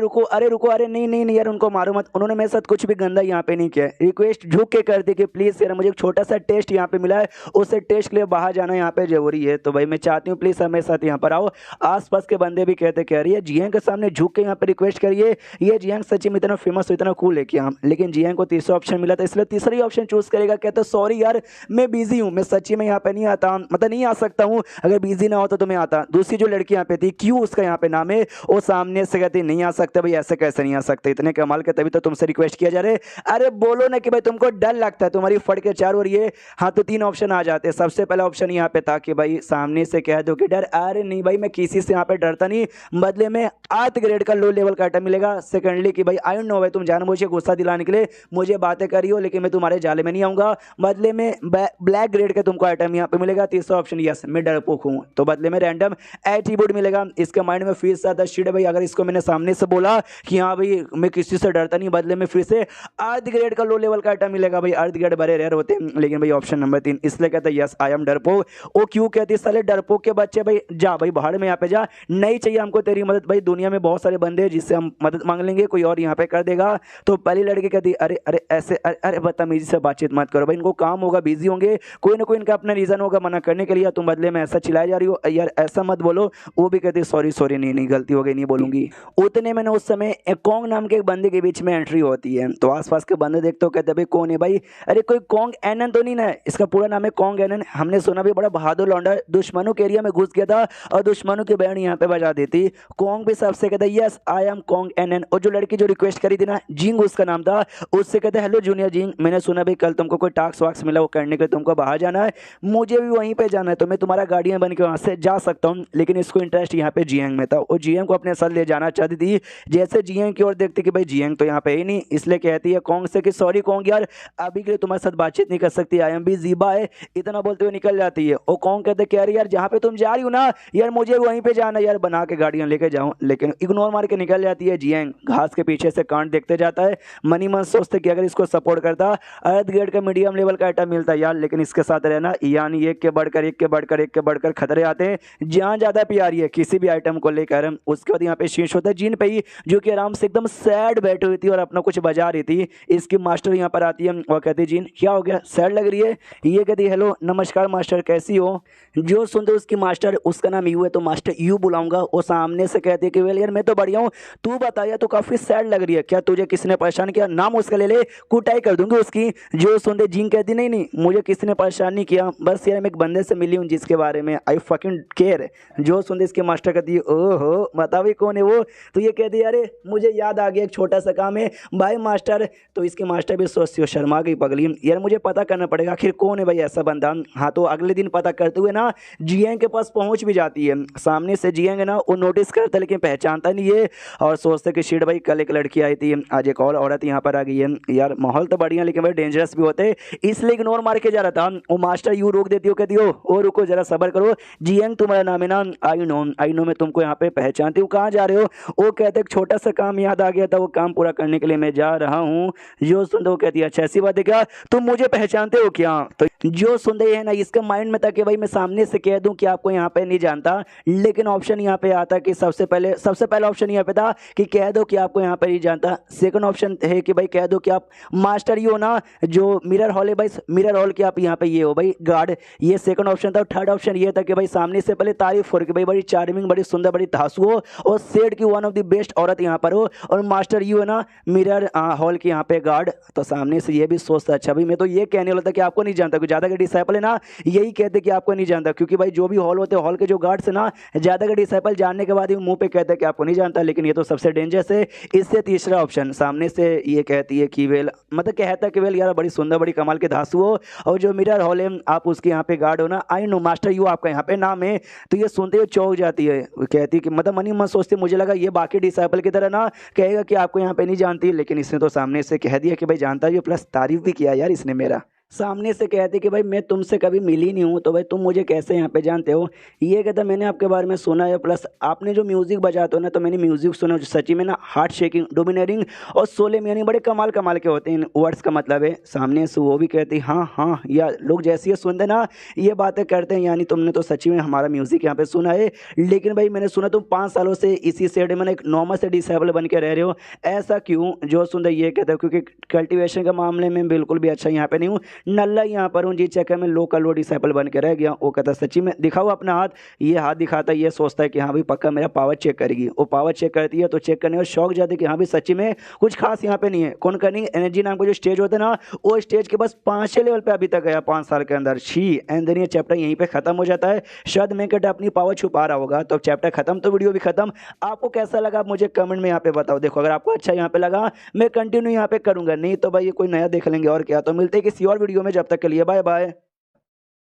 रुको अरे नहीं नहीं नहीं यार उनको मारो मत, उन्होंने मेरे साथ कुछ भी गंदा यहाँ पे नहीं किया। रिक्वेस्ट झुक के करती कि प्लीज़ यार मुझे एक छोटा सा टेस्ट यहाँ पे मिला है, उससे टेस्ट के लिए बाहर जाना यहाँ पे जरूरी है, तो भाई मैं चाहती हूँ प्लीज़ मेरे साथ यहाँ पर आओ। आसपास के बंदे भी कहते कह रही है जियांग के सामने झुक के यहाँ पे रिक्वेस्ट करिए, ये जियांग सच्ची में इतना फेमस हो इतना कूल है क्या, लेकिन जियांग को तीसरा ऑप्शन मिला था इसलिए तीसरा ही ऑप्शन चूज करेगा। कहते सॉरी यार मैं बिजी हूँ, मैं सच्ची में यहाँ पे नहीं आता, मतलब नहीं आ सकता हूँ, अगर बिजी ना होता तो मैं आता। दूसरी जो लड़की यहाँ पे थी क्यों उसका यहाँ पे नाम है, वो सामने से कहती नहीं आ सकते भाई, ऐसे कैसे नहीं आ सकते, इतने कमाल के तभी तो तुमसे रिक्वेस्ट किया जा रहा है। अरे बोलो ना कि भाई तुमको डर लगता है, तुम्हारी फट के चार और ये हाँ तो 3 ऑप्शन आ जाते हैं। सबसे पहला ऑप्शन यहाँ पे था कि भाई सामने से कह दो कि डर, अरे नहीं भाई मैं किसी से यहाँ पे डरता नहीं, बदले में 8 ग्रेड का लो लेवल का आइटम मिलेगा। सेकंडली कि भाई आई डोंट नो भाई तुम जानबूझ के गुस्सा दिलाने के लिए मुझे बातें करी हो, लेकिन मैं तुम्हारे जाले में नहीं आऊंगा, बदले में ब्लैक ग्रेड का तुमको आइटम यहाँ पे मिलेगा। तीसरा ऑप्शन यस मैं डरपोक हूँ, तो बदले में रैंडम एट्रीब्यूट मिलेगा। इसके माइंड में फिर से आता शिट भाई अगर इसको मैंने सामने से बोला कि हाँ भाई मैं किसी से डरता नहीं, बदले में फिर से अर्थ ग्रेड का लो लेवल का आइटम मिलेगा। भाई अर्थ ग्रेड बड़े रेयर होते हैं, लेकिन भाई ऑप्शन नंबर 3 इसलिए कहता है यस आई एम डरपोक। वो क्यों कहती साले डरपोक के बच्चे, भाई जा भाई बाहर में यहाँ पे जा, नहीं चाहिए हमको तेरी मदद, भाई दुनिया में बहुत सारे बंदे हैं जिससे हम मदद मांग लेंगे, कोई और यहाँ पे कर देगा। तो पहली लड़की कहती अरे अरे ऐसे अरे बदतमीजी से बातचीत मत करो भाई, इनको काम होगा बिजी होंगे, कोई ना कोई इनका अपना रीजन होगा मना करने के लिए, तुम बदले में ऐसा चिल्लाई जा रही हो यार ऐसा मत बोलो। वो भी कहती सॉरी सॉरी नहीं नहीं गलती हो गई नहीं बोलूंगी। उतने मैंने उस समय एक कोंग नाम के एक बंदे के बीच में एंट्री होती है, तो आसपास के बंदे देखते हो कहते भाई कौन है भाई, अरे कोई कोंग एनन तो नहीं ना, इसका पूरा नाम है कोंग एनन। हमने सुना भी बड़ा बहादुर लौंडा दुश्मनों के एरिया में घुस गया था और दुश्मनों की बैंड यहाँ पे बजा देती। कोंग भी सबसे कहता यस आई एम कोंग एनन। और जो लड़की जो रिक्वेस्ट करी थी ना जिंग उसका नाम था, उससे कहते हेलो जूनियर जिंग, मैंने सुना भाई कल तुमको कोई टास्क वाक्स मिला वो करने के तुमको बाहर जाना है, मुझे भी वहीं पे जाना है, तो मैं तुम्हारा गार्डियन बन के वहाँ से जा सकता हूँ, लेकिन इसको इंटरेस्ट यहाँ पे जियांग में था। वो जियांग को अपने साथ ले जाना चाहती थी। जैसे जियांग की ओर देखती कि भाई जियांग तो यहाँ पे ही नहीं, इसलिए कहती है कोंग से कि सॉरी कोंग यार अभी के लिए तुम्हारे साथ बातचीत नहीं कर सकती, आई एम बी जीबा है, इतना बोलते हुए निकल जाती है। वो कोंग कहते कह रही यार जहाँ पे तुम जा रही हो ना यार मुझे वहीं पे जाना यार, बना के गाड़ियाँ लेके जाऊँ, लेकिन इग्नोर मार के निकल जाती है। जियांग घास के पीछे से कांड देखते जाता है, मनी मन सोचते कि अगर इसको सपोर्ट करता अर्थ ग्रेड का मीडियम लेवल का आइटम मिलता यार, लेकिन इसके साथ रहना यानी एक के बढ़कर एक के बढ़कर एक के बढ़कर खतरे आते हैं। जहाँ ज़्यादा प्यारी है किसी भी आइटम को लेकर, उसके बाद यहाँ पे शीश होता है जिन पे ही जो कि आराम से एकदम सैड बैठी हुई थी और अपना कुछ बजा रही थी। इसकी मास्टर यहाँ पर आती है और कहती जिन क्या हो गया सैड लग रही है, ये कहती हेलो नमस्कार मास्टर कैसी हो। जो सुनते उसकी मास्टर उसका नाम यू है तो मास्टर यू बुलाऊंगा। वो सामने से कहती है कि वेल यार मैं तो बढ़िया हूँ, तू बता यार तो काफ़ी सैड लग रही है, क्या तुझे किसी ने परेशान किया, नाम उसका ले ले कुटाई कर दूंगी उसकी। जो सुनते जिन कहती नहीं नहीं मुझे किसी ने परेशान नहीं किया, बस यार मैं एक बंदे से मिली हूँ जिसके बारे में आई फकिंग केयर। जो सुनते इसकी मास्टर कहती है ओहो बता भाई कौन है वो, तो ये कहती है अरे मुझे याद आ गया एक छोटा सा काम है भाई मास्टर। तो इसकी मास्टर भी सोचती हो शर्मा गई पगली यार मुझे पता करना पड़ेगा आखिर कौन है भाई ऐसा बंदा। हाँ तो अगले दिन पता करते हुए ना जियांग के पास पहुंच भी जाती है। सामने से जियांग ना वो नोटिस करता लेकिन पहचानता नहीं है और सोचते कि शिट भाई कल एक लड़की आई थी आज एक और औरत यहाँ पर आ गई है यार, माहौल तो बढ़िया लेकिन भाई डेंजरस भी होते इसलिए इग्नोर मार के जा रहा था। वो मास्टर यू रोक देती हो कहती हो ओ रुको जरा सब्र करो जियांग तुम्हारा नाम है ना, आई नो मैं तुमको यहाँ पे पहचानती हूँ, कहाँ जा रहे हो। वो कहते एक छोटा सा काम याद आ गया था वो काम पूरा करने के लिए मैं जा रहा हूँ। जो सुनते वो कहती है अच्छा ऐसी बात है क्या, तुम मुझे पहचानते हो क्या। तो जो सुनते है ना इसके माइंड में था कि भाई मैं सामने से कह दूं कि आपको यहाँ पे नहीं जानता, लेकिन ऑप्शन यहाँ पे आता कि सबसे पहला ऑप्शन यहाँ पे था कि कह दो कि आपको यहाँ पे नहीं जानता। सेकंड ऑप्शन है कि भाई कह दो कि आप मास्टर ही हो ना जो मिरर हॉल है भाई, मिरर हॉल के आप यहाँ पे ये हो भाई गार्ड, ये सेकंड ऑप्शन था। थर्ड ऑप्शन ये था कि भाई सामने से पहले तारीफ हो कि भाई बड़ी चार्मिंग बड़ी सुंदर बड़ी धांसू हो और सेड की वन ऑफ द बेस्ट औरत यहाँ पर हो, और मास्टर यू है ना मिरर हॉल की यहाँ पे गार्ड। तो सामने से ये भी सोचता अच्छा भाई मैं तो ये कहने वाला था कि आपको नहीं जानता, कुछ ज़्यादा के डिसाइपल है ना यही कहते कि आपको नहीं जानता, क्योंकि भाई जो भी हॉल होते हैं हॉल के जो गार्ड्स है ना ज़्यादा के डिसाइपल जानने के बाद ही मुंह पे कहते हैं कि आपको नहीं जानता, लेकिन ये तो सबसे डेंजरस है। इससे तीसरा ऑप्शन सामने से ये कहती है कि वेल मतलब कहता है कि वेल यार बड़ी सुंदर बड़ी कमाल के धांसू हो, और जो मिरर हॉल है आप उसके यहाँ पे गार्ड हो ना, आई नो मास्टर यू आपका यहाँ पे नाम है। तो ये सुनते हुए चौंक जाती है, वो कहती है कि मतलब मनी मन सोचते मुझे लगा ये बाकी डिसाइपल की तरह ना कहेगा कि आपको यहाँ पे नहीं जानती, लेकिन इसने तो सामने से कह दिया कि भाई जानता ही, प्लस तारीफ भी किया यार इसने मेरा। सामने से कहते कि भाई मैं तुमसे कभी मिली नहीं हूँ, तो भाई तुम मुझे कैसे यहाँ पे जानते हो। ये कहता मैंने आपके बारे में सुना है, प्लस आपने जो म्यूज़िक बजाते हो ना तो मैंने म्यूज़िक सुना जो सच्ची में ना हार्ट शेकिंग डोमिनेटिंग और सोलेम यानी बड़े कमाल कमाल के होते हैं, वर्ड्स का मतलब है। सामने से वो भी कहती हाँ हाँ, या लोग जैसे ये सुनते ना ये बातें करते हैं, यानी तुमने तो सच्ची में हमारा म्यूज़िक यहाँ पे सुना है, लेकिन भाई मैंने सुना तुम 5 सालों से इसी सेड में एक नॉर्मल से डिसेबल बन के रह रहे हो, ऐसा क्यों। जो सुनते ये कहते हो क्योंकि कल्टिवेशन के मामले में बिल्कुल भी अच्छा यहाँ पे नहीं हूँ, नल्ला यहाँ पर हूँ, जी चक्कर में लोकल वो डिसेबल बन के रह गया। वो कहता सच्ची में दिखाओ अपना हाथ, ये हाथ दिखाता है, ये सोचता है कि हाँ भाई पक्का मेरा पावर चेक करेगी। वो पावर चेक करती है तो चेक करने और शौक जाती है कि हाँ भाई सच्ची में कुछ खास यहाँ पे नहीं है। कौन करनी एनर्जी नाम का जो स्टेज होता है ना वो स्टेज के बस 5 लेवल पे अभी तक गया 5 साल के अंदर छी। एंड देन ये चैप्टर यहीं पे खत्म हो जाता है। शायद मैं कहता अपनी पावर छुपा रहा होगा, तो चैप्टर खत्म तो वीडियो भी खत्म। आपको कैसा लगा आप मुझे कमेंट में यहाँ पे बताओ। देखो अगर आपको अच्छा यहाँ पे लगा मैं कंटिन्यू यहाँ पे करूंगा, नहीं तो भाई ये कोई नया देख लेंगे और क्या। तो मिलते हैं किसी और वीडियो में, जब तक के लिए बाय बाय।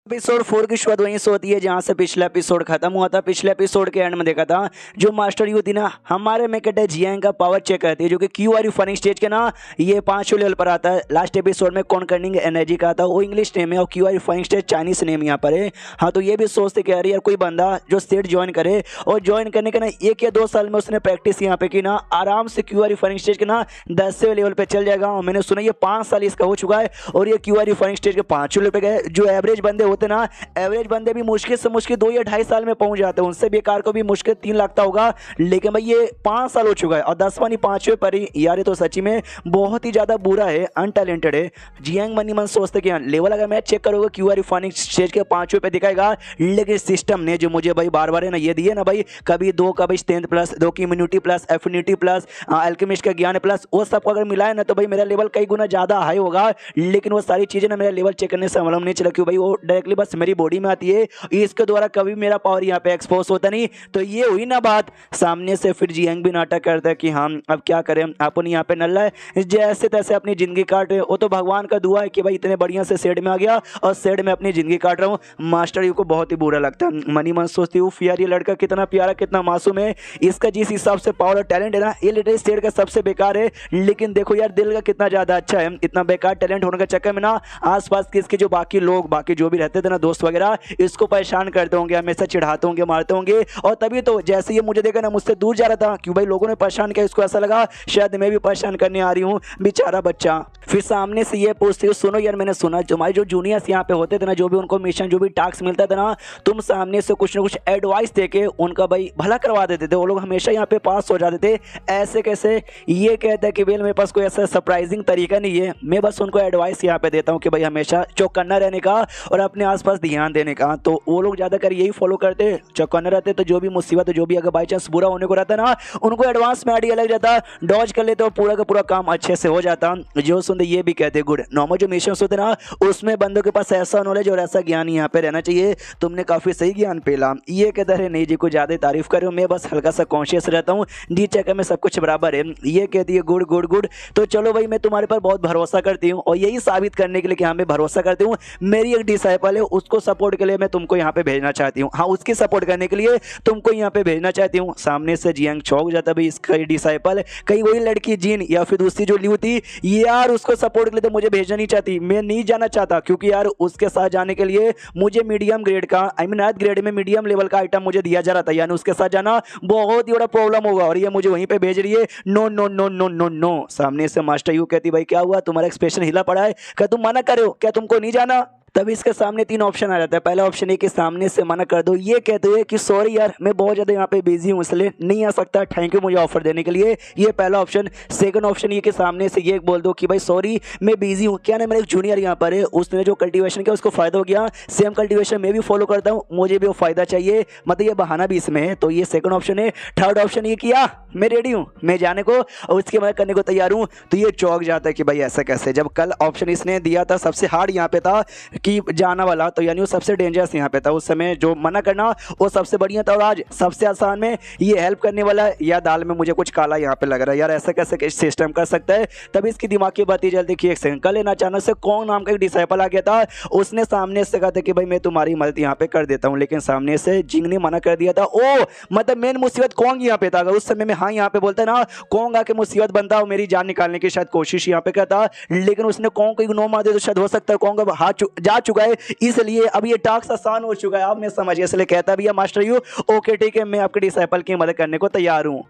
एपिसोड 4 की शुरुआत वहीं से होती है जहां से पिछला एपिसोड खत्म हुआ था। पिछले एपिसोड के एंड में देखा था जो मास्टर यू थी ना हमारे में कहते जियांग का पावर चेक करती है, जो कि Q R you funny stage के ना ये 5 लेवल पर आता है। लास्ट एपिसोड में कौन करनिंग एनर्जी का था, वो इंग्लिश नेम है, और Q R you funny stage Chinese name यहाँ पर है। हाँ तो ये भी सोचते कह रही यार कोई बंदा जो स्टेट ज्वाइन करे, और ज्वाइन करने के ना 1 या 2 साल में उसने प्रैक्टिस यहाँ पे की ना आराम से Q R you funny stage के ना 10वें लेवल पर चल जाएगा। और मैंने सुना ये 5 साल इसका हो चुका है, और ये Q R you funny stage के 5 लेवल पे गए। जो एवरेज बंदे होते ना एवरेज बंदे भी मुश्किल से मुश्किल 2 या 2.5 साल में पहुंच जाते हैं, उनसे बेकार को भी मुश्किल 3 लगता होगा, लेकिन भाई ये 5 साल हो चुका है और 10वां नहीं 5वें पर ही। यार ये तो सच्ची में बहुत ही ज़्यादा बुरा है, अनटैलेंटेड है। जियांग मनी मन सोचते कि लेवल अगर मैच चेक करोगे क्यू आर फोनिक स्टेज के 5वें पे दिखाएगा, लेकिन सिस्टम ने जो मुझे भाई बार बार है ना ये दिए ना भाई, कभी 2 कभी स्ट्रेंथ प्लस 2 की immunity plus affinity plus alchemist का ज्ञान प्लस, वो सबको अगर मिलाए ना तो भाई मेरा लेवल कई गुना ज़्यादा हाई होगा। लेकिन वो सारी चीज़ें ना मेरा लेवल चेक करने से मालूम नहीं चला, क्यों भाई वो डायरेक्टली बस मेरी बॉडी में आती है, इसके द्वारा कभी मेरा पावर यहाँ पे एक्सपोज होता नहीं। तो ये हुई ना बात। सामने से फिर जियांग भी नाटक करता है कि हम अब क्या करें, अपन यहाँ पे नल्ला है जैसे तैसे अपनी जिंदगी काट रहे। वो तो भगवान का दुआ है कि भाई इतने बढ़िया से सेड में आ गया और सेड में अपनी जिंदगी काट रहा हूँ। मास्टर यू को बहुत ही बुरा लगता है, मनी मन सोचती हूँ यार ये लड़का कितना प्यारा कितना मासूम है, इसका जिस हिसाब से पावर और टैलेंट है ना ये लिटरली सेड का सबसे बेकार है। लेकिन देखो यार दिल का कितना ज्यादा अच्छा है, इतना बेकार टैलेंट होने के चक्कर में ना आसपास के इसके जो बाकी लोग बाकी जो भी रहते थे ना दोस्त वगैरह इसको परेशान करते होंगे, हमेशा चिढ़ाते होंगे मारते होंगे। और तभी तो जैसे ये मुझे देखा ना मुझसे दूर जा रहा था, क्यों भाई लोगों ने परेशान किया, इसको ऐसा लगा शायद मैं भी परेशान करने आ रही हूँ बेचारा बच्चा। फिर सामने से ये पूछती हूँ सुनो यार मैंने सुना तुम्हारे जो जूनियर्स यहाँ पे होते थे ना, जो भी उनको मिशन जो भी टास्क मिलता था ना, तुम सामने से कुछ ना कुछ एडवाइस दे के उनका भाई भला करवा देते थे, वो लोग हमेशा यहाँ पे पास हो जाते थे। ऐसे कैसे, ये कहता है कि वेल मेरे पास कोई ऐसा सरप्राइजिंग तरीका नहीं है, मैं बस उनको एडवाइस यहाँ पे देता हूँ कि भाई हमेशा चौकन्ना रहने का और अपने आसपास ध्यान देने का। तो वो लोग ज़्यादातर यही फॉलो करते, चौकन्ना रहते, तो जो भी मुसीबत जो भी अगर बाई चांस बुरा होने को रहता ना उनको एडवांस में आइडिया लग जाता, डॉज कर लेते और पूरा का पूरा काम अच्छे से हो जाता। जो सुनते ये भी कहते गुड। नॉर्मल जो मिशन होते ना उसमें बंदों के पास ऐसा नॉलेज और ऐसा ज्ञान यहाँ पे रहना चाहिए, तुमने काफ़ी सही ज्ञान पेला। ये कहता है नहीं जी को ज़्यादा तारीफ कर रहे हो, मैं बस हल्का सा कॉन्शियस रहता हूँ जी चक्कर में सब कुछ बराबर है। ये कहती है गुड गुड गुड। तो चलो भाई मैं तुम्हारे पर बहुत भरोसा करती हूँ और यही साबित करने के लिए कि हाँ मैं भरोसा करती हूँ, मेरी एक डिसाइपल है उसको सपोर्ट के लिए मैं तुमको यहाँ पे भेजना चाहती हूँ। हाँ उसकी सपोर्ट करने के लिए तुमको यहाँ पे भेजना चाहती हूँ। सामने से जियांग चौंक जाता भाई इसका डिसाइपल कहीं वही लड़की जीन या फिर दूसरी जो लियू थी यार उसको सपोर्ट के लिए तो मुझे भेजना नहीं चाहती, मैं नहीं जाना चाहता, क्योंकि यार उसके साथ जाने के लिए मुझे मीडियम ग्रेड का आई मीन आयत ग्रेड में मीडियम लेवल का आइटम मुझे दिया जा रहा था, यानी उसके साथ जाना बहुत ही बड़ा प्रॉब्लम होगा और ये मुझे वहीं पे भेज रही है। No no no no no no. सामने से मास्टर यू कहती भाई क्या हुआ तुम्हारा एक्सप्रेशन हिला पड़ा है, क्या तुम मना कर रहे हो, क्या तुमको नहीं जाना। तब इसके सामने 3 ऑप्शन आ जाता है। पहला ऑप्शन ये कि सामने से मना कर दो, ये कहते हुए कि सॉरी यार मैं बहुत ज़्यादा यहाँ पे बिजी हूँ इसलिए नहीं आ सकता, थैंक यू मुझे ऑफर देने के लिए, ये पहला ऑप्शन। सेकंड ऑप्शन ये कि सामने से ये बोल दो कि भाई सॉरी मैं बिजी हूँ, क्या ना मेरा एक जूनियर यहाँ पर है, उसने जो कल्टीवेशन किया उसको फ़ायदा हो गया, सेम कल्टीवेशन मैं भी फॉलो करता हूँ, मुझे भी वो फ़ायदा चाहिए, मतलब ये बहाना भी इसमें है, तो ये सेकंड ऑप्शन है। थर्ड ऑप्शन ये किया मैं रेडी हूँ मैं जाने को और उसकी मदद करने को तैयार हूँ, तो ये चौंक जाता है कि भाई ऐसा कैसे, जब कल ऑप्शन इसने दिया था सबसे हार्ड यहाँ पे था कि जाना वाला, तो यानी वो सबसे डेंजरस यहाँ पे था उस समय, जो मना करना वो सबसे बढ़िया था, और आज सबसे आसान में ये हेल्प करने वाला, या दाल में मुझे कुछ काला यहाँ पे लग रहा है यार, ऐसा कैसे सिस्टम कर सकता है। तभी इसकी दिमाग की बात जल्दी की एक सेकंड, कल इन अचानक से कौन नाम का एक डिसाइपल आ गया था, उसने सामने से कहा था कि भाई मैं तुम्हारी मदद यहाँ पे कर देता हूँ, लेकिन सामने से जिंग ने मना कर दिया था। ओ मतलब मेन मुसीबत कौन यहाँ पे था, अगर उस समय में हाँ यहाँ पे बोलता ना कौन आके मुसीबत बनता और मेरी जान निकालने की शायद कोशिश यहाँ पे करता, लेकिन उसने कौन को इग्नोर मार दिया, तो शायद हो सकता है कौन का हाथ जा चुका है, इसलिए अब ये टास्क आसान हो चुका है, अब मैं समझ गया, इसलिए कहता भी है मास्टर यू ओके ठीक है मैं आपके डिसाइपल की मदद करने को तैयार हूँ।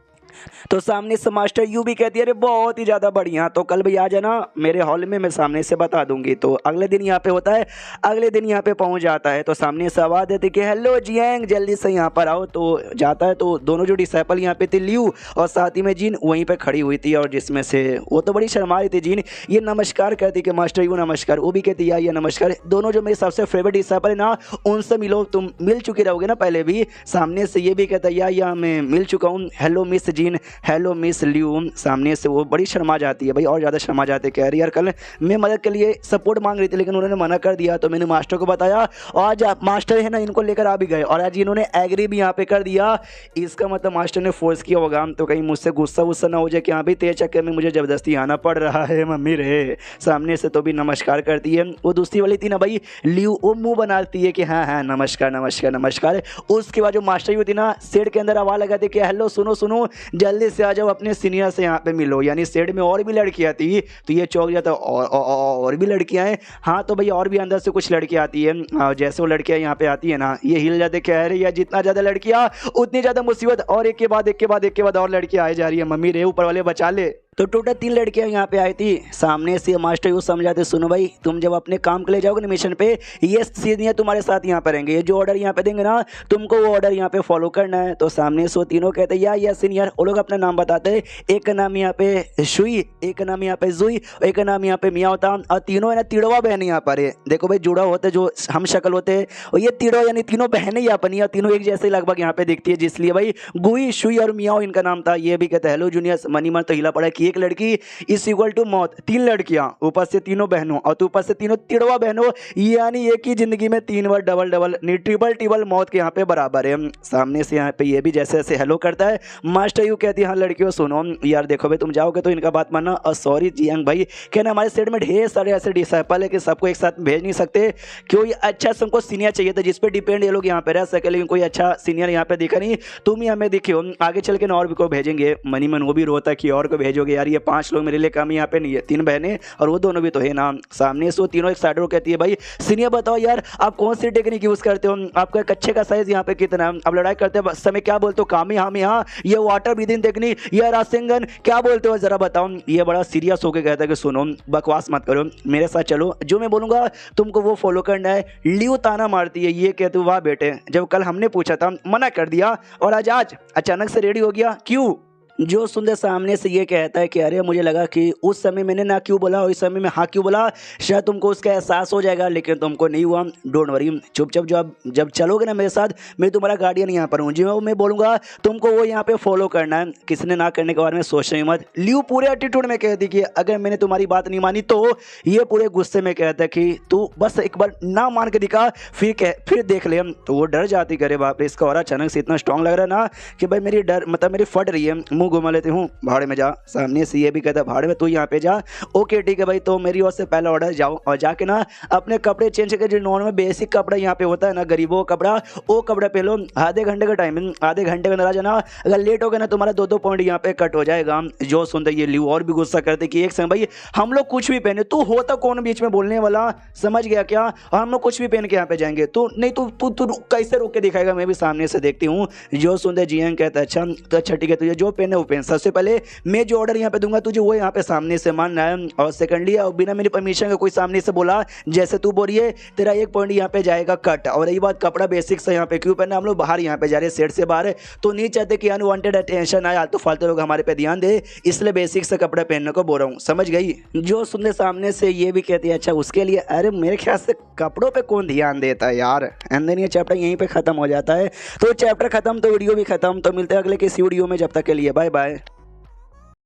तो सामने से मास्टर यू भी कहती है अरे बहुत ही ज़्यादा बढ़िया, तो कल भी आ जाना मेरे हॉल में, मैं सामने से बता दूंगी। तो अगले दिन यहाँ पे होता है, अगले दिन यहाँ पे पहुँच जाता है, तो सामने से आवाज़ देती कि हेलो जियांग जल्दी से यहाँ पर आओ, तो जाता है, तो दोनों जो डिसाइपल यहाँ पे थे ल्यू और साथ ही में जिन वहीं पर खड़ी हुई थी, और जिसमें से वो तो बड़ी शर्मा रही थी जिन, ये नमस्कार कहती कि मास्टर यू नमस्कार, वो भी कहती या ये नमस्कार, दोनों जो मेरे सबसे फेवरेट डिसाइपल है ना उनसे मिलो, तुम मिल चुके रहोगे ना पहले भी। सामने से ये भी कहता या मैं मिल चुका हूँ, हेलो मिस जिन, हेलो मिस ल्यू। सामने से वो बड़ी शर्मा जाती है भाई, और ज़्यादा शर्मा जाते, कह रही यार कल मैं मदद के लिए सपोर्ट मांग रही थी लेकिन उन्होंने मना कर दिया, तो मैंने मास्टर को बताया और आज मास्टर है ना इनको लेकर आ भी गए, और आज इन्होंने एग्री भी यहाँ पे कर दिया, इसका मतलब मास्टर ने फोर्स किया होगा, तो कहीं मुझसे गुस्सा वुस्सा ना हो जाए कि हाँ भाई तेरे चक्कर में मुझे ज़बरदस्ती आना पड़ रहा है मम्मी रे। सामने से तो भी नमस्कार करती है, वो दूसरी वाली थी ना भाई ल्यू, वो मुँह बनाती है कि हाँ हाँ नमस्कार नमस्कार नमस्कार। उसके बाद जो मास्टर यू थी ना सेड के अंदर आवाज़ लगाती कि हेलो सुनो सुनो जल्दी से आ जाओ अपने सीनियर से यहाँ पे मिलो, यानी सेड में और भी लड़कियाँ थी, तो ये चौंक जाता और भी लड़कियाँ हैं, हाँ तो भाई और भी अंदर से कुछ लड़कियाँ आती है, जैसे वो लड़कियाँ यहाँ पे आती है ना ये हिल जाते, कह रहे यार जितना ज़्यादा लड़कियाँ उतनी ज़्यादा मुसीबत, और एक के बाद एक के बाद एक के बाद और लड़कियाँ आई जा रही है, मम्मी रे ऊपर वाले बचा ले। तो टोटल 3 लड़कियां यहाँ पे आई थी। सामने से मास्टर यू समझाते सुनो भाई तुम जब अपने काम के लिए जाओगे ना मिशन पे, ये सीनियर तुम्हारे साथ यहाँ पे रहेंगे, ये जो ऑर्डर यहाँ पे देंगे ना तुमको वो ऑर्डर यहाँ पे फॉलो करना है। तो सामने से वो तीनों कहते हैं या सीनियर, वो लोग अपना नाम बताते हैं, एक का नाम यहाँ पे शुई, एक का नाम यहाँ पे जुई, एक का नाम यहाँ पे मियाँ होता, और तीनों है ना तिड़वा बहन यहाँ पर है, देखो भाई जुड़ा होते जो हम शक्ल होते हैं, और ये तिड़वा यानी तीनों बहनें यहाँ पर नहीं, तीनों एक जैसे लगभग यहाँ पे दिखती है, जिसलिए भाई गुई शुई और मियाँ इनका नाम था। ये भी कहते हैं हेलो जूनियर, मनी मन तो हिला पड़ा कि एक लड़की इज इक्वल टू मौत, 3 लड़कियां ऊपर से तीनों बहनों और तो ऊपर से तीनों तिड़वा बहनों, यानी एक ही जिंदगी में 3 बार डबल डबल नहीं ट्रिपल मौत के यहाँ पे बराबर है। सामने से यहाँ पे ये भी जैसे जैसे हेलो करता है, मास्टर यू कहती है हाँ लड़कियों सुनो यार देखो भाई तुम जाओगे तो इनका बात मानना, और सॉरी जियांग भाई कहना हमारे सेट में ढेर सारे ऐसे डिसाइपल है कि सबको एक साथ भेज नहीं सकते, क्यों अच्छा हमको सीनियर चाहिए था जिस पे डिपेंड ये लोग यहाँ पे रह सके, लेकिन कोई अच्छा सीनियर यहाँ पे दिखा नहीं, तुम ही हमें दिखे हो, आगे चल के ना और भी को भेजेंगे। मनी मन वो भी रोता है कि और को भेजोगे यार, ये 5 लोग मेरे लिए कम यहाँ पे नहीं है, 3 बहनें और वो दोनों भी तो है ना। सामने से वो तीनों एक साइड कहती है भाई सीनियर बताओ यार आप कौन सी टेक्निक यूज करते हो, आपका कच्चे का साइज यहाँ पे कितना है, अब लड़ाई करते समय क्या बोलते हो, कामी हामी हाँ, ये वाटर ब्रीदिंग टेक्निक, ये रासिंगन क्या बोलते हो जरा बताओ। ये बड़ा सीरियस होकर कहता है कि सुनो बकवास मत करो मेरे साथ चलो, जो मैं बोलूंगा तुमको वो फॉलो करना है। ल्यू ताना मारती है, ये कहते वाह बेटे जब कल हमने पूछा था मना कर दिया और आज अचानक से रेडी हो गया क्यों। जो सुंदर सामने से ये कहता है कि अरे मुझे लगा कि उस समय मैंने ना क्यों बोला और इस समय में हाँ क्यों बोला, शायद तुमको उसका एहसास हो जाएगा लेकिन तुमको नहीं हुआ, डोंट वरी चुपचाप जब चलोगे ना मेरे साथ, मैं तुम्हारा गार्डियन यहाँ पर हूँ, जो मैं बोलूँगा तुमको वो यहाँ पे फॉलो करना है, किसी ने ना करने के बारे में सोचना मत। ल्यू पूरे एटीट्यूड में कहती कि अगर मैंने तुम्हारी बात नहीं मानी तो, ये पूरे गुस्से में कहता है कि तू बस एक बार ना मान के दिखा फिर देख ले। तो वो डर जाती करे बाप रे इसका और अचानक से इतना स्ट्रॉन्ग लग रहा है ना कि भाई मेरी डर मतलब मेरी फट रही है, मुंह घुमा लेती हूँ भाड़े में जा। सामने से ये भी कहता है भाड़े में तू यहाँ पे जा, ओके ठीक है भाई, तो मेरी ओर से पहला ऑर्डर जाओ और जाके ना अपने कपड़े चेंज करके जो नॉर्मल बेसिक कपड़ा यहाँ पे होता है ना गरीबों का कपड़ा, वो कपड़ा पहलो, आधे घंटे का टाइम है, आधे घंटे के अंदर आ जाना, अगर लेट हो गया ना तुम्हारा 2-2 पॉइंट यहाँ पे कट हो जाएगा। जो सुनते ये ल्यू और भी गुस्सा करते कि एक संग भाई हम लोग कुछ भी पहने, तू होता कौन बीच में बोलने वाला, समझ गया क्या, और हम लोग कुछ भी पहन के यहाँ पे जाएंगे, तू नहीं तू कैसे रोक के दिखाएगा, मैं भी सामने से देखती हूँ। जो सुनते जियांग कहता है अच्छा तो अच्छा ठीक है तुझे जो पहनना पहनना वो पहन। सबसे पहले मैं जो ऑर्डर यहाँ पे दूंगा तुझे वो यहाँ पे सामने से मानना है, और सेकंडली बिना मेरी परमिशन का कोई सामने से बोला जैसे तू बोल रही है तेरा 1 पॉइंट यहाँ पे जाएगा कट। और रही बात कपड़ा बेसिक से यहाँ पे क्यों पहना, हम लोग बाहर यहाँ पे जा रहे हैं, सेट से बाहर है, तो नहीं चाहते कि अनवांटेड अटेंशन आए, तो फालतू लोग हमारे पे ध्यान दे, इसलिए बेसिक से कपड़ा पहनने को बोल रहा हूँ, समझ गई। जो सुनने सामने से ये भी कहती है अच्छा उसके लिए, अरे मेरे ख्याल से कपड़ों पे कौन ध्यान देता है यार। एंड देन ये चैप्टर यहीं पे खत्म हो जाता है। तो चैप्टर खत्म तो वीडियो भी खत्म। तो मिलते हैं अगले किसी वीडियो में, जब तक के लिए बाय बाय।